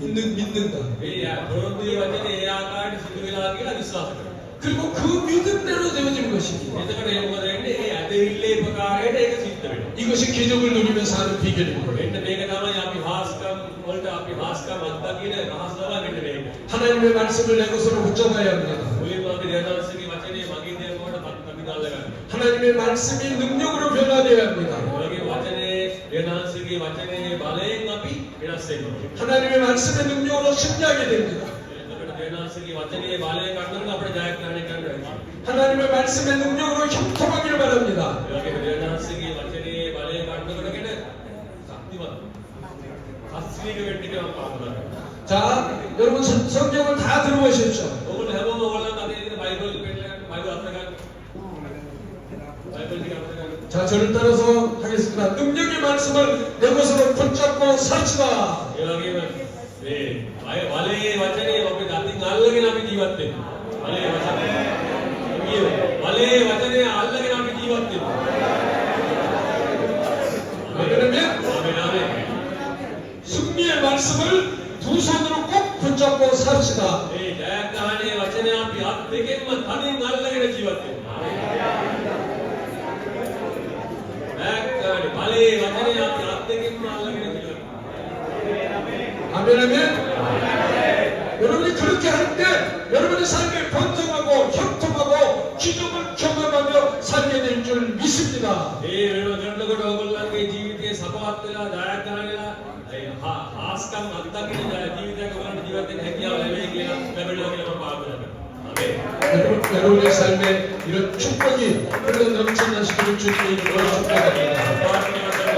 믿는다. මේ පොරොන්දුයේ වචනේ ඒ ආකාරයට සිදු වෙනවා කියලා විශ්වාස කරනවා. 그리고 그 믿음대로 되어지는 것입니다. එතකොට ඒ මොකද වෙන්නේ? ඒ ඇදහිල්ලේ ප්‍රකාරයට ඒක සිද්ධ වෙනවා. 이것이 기적을 누리며 사는 비결입니다. මෙන්න මේක තමයි අපි හාස්කම් වලට අපි හාස්කම් අත්දකින රහස තමයි මෙන්න මේක. 하나님의 말씀을 내 것으로 붙잡아야 합니다. මුලින්ම අපි දෙවියන්වහන්සේගේ වචනේ මගින් දෙනකොට අපි අල්ලගන්න. 하나님의 말씀이 능력으로 변화되어야 합니다. ඔයගේ වචනේ දෙවියන්වහන්සේගේ වචනේ බලයෙන් අපි වෙනස් වෙනවා. 하나님의 말씀의 능력으로 승리하게 됩니다. එතකොට දෙවියන්වහන්සේගේ වචනේ බලයෙන් ගන්නකොට අපිට ජයග්‍රහණය කරන්න වෙනවා. 하나님의 말씀의 능력으로 형통하기를 바랍니다. ඒ වගේම දෙවියන්වහන්සේගේ වචනේ බලයෙන් ගන්නකොටගෙන ශක්තිමත් අස්ත්‍රීක වෙන්න කියලා මම පාදලා කරනවා. 자, 여러분 성경을 다 들어보십시오. ඔයගොල්ලෝ හැමෝම ඕගොල්ලන් අතේ තියෙන බයිබල් පෙන්නලා බයිබල් අත ගන්න. බයිබල් ටික අත ගන්න. 자, 저를 따라서 하겠습니다. 능력의 말씀을 내 것으로 붙잡고 살치다. ඒ වගේම මේ බලයේ වචනේ අපි අතින් අල්ලගෙන අපි ජීවත් වෙනවා. බලයේ වචනේ බලයේ වචනේ අල්ලගෙන අපි ජීවත් වෙනවා. 왜 그러면 말씀을 두 손으로 꼭 붙잡고 삽시다. ඒ ජයග්‍රහණයේ වචනය අපි අත් දෙකෙන්ම තදින් අල්ලගෙන ජීවත් වෙනවා. ජයග්‍රහණේ බලේ වචනය අපි අත් දෙකෙන්ම අල්ලගෙන ජීවත් වෙනවා. 아멘 아멘. 여러분이 그렇게 할 때 여러분의 삶이 번성하고 형통하고 기적을 경험하며 살게 될 줄 믿습니다. ඒ වෙනුව කරනකොට ඔයගොල්ලන්ගේ ජීවිතයේ සපවත් වෙලා ජයග්‍රහණයලා ආස්කම් අත්දකින්න ජීවිතයක ඔයගොල්ලන්ට ජීවත් වෙන්න හැකියාව ලැබෙයි කියලා ලැබෙනවා කියලා මම ප්‍රාර්ථනා කරනවා. 여러분의 삶에 이런 축복이 흘러 넘쳐나시기를 주님의 이름으로 축복합니다. ආමේන්.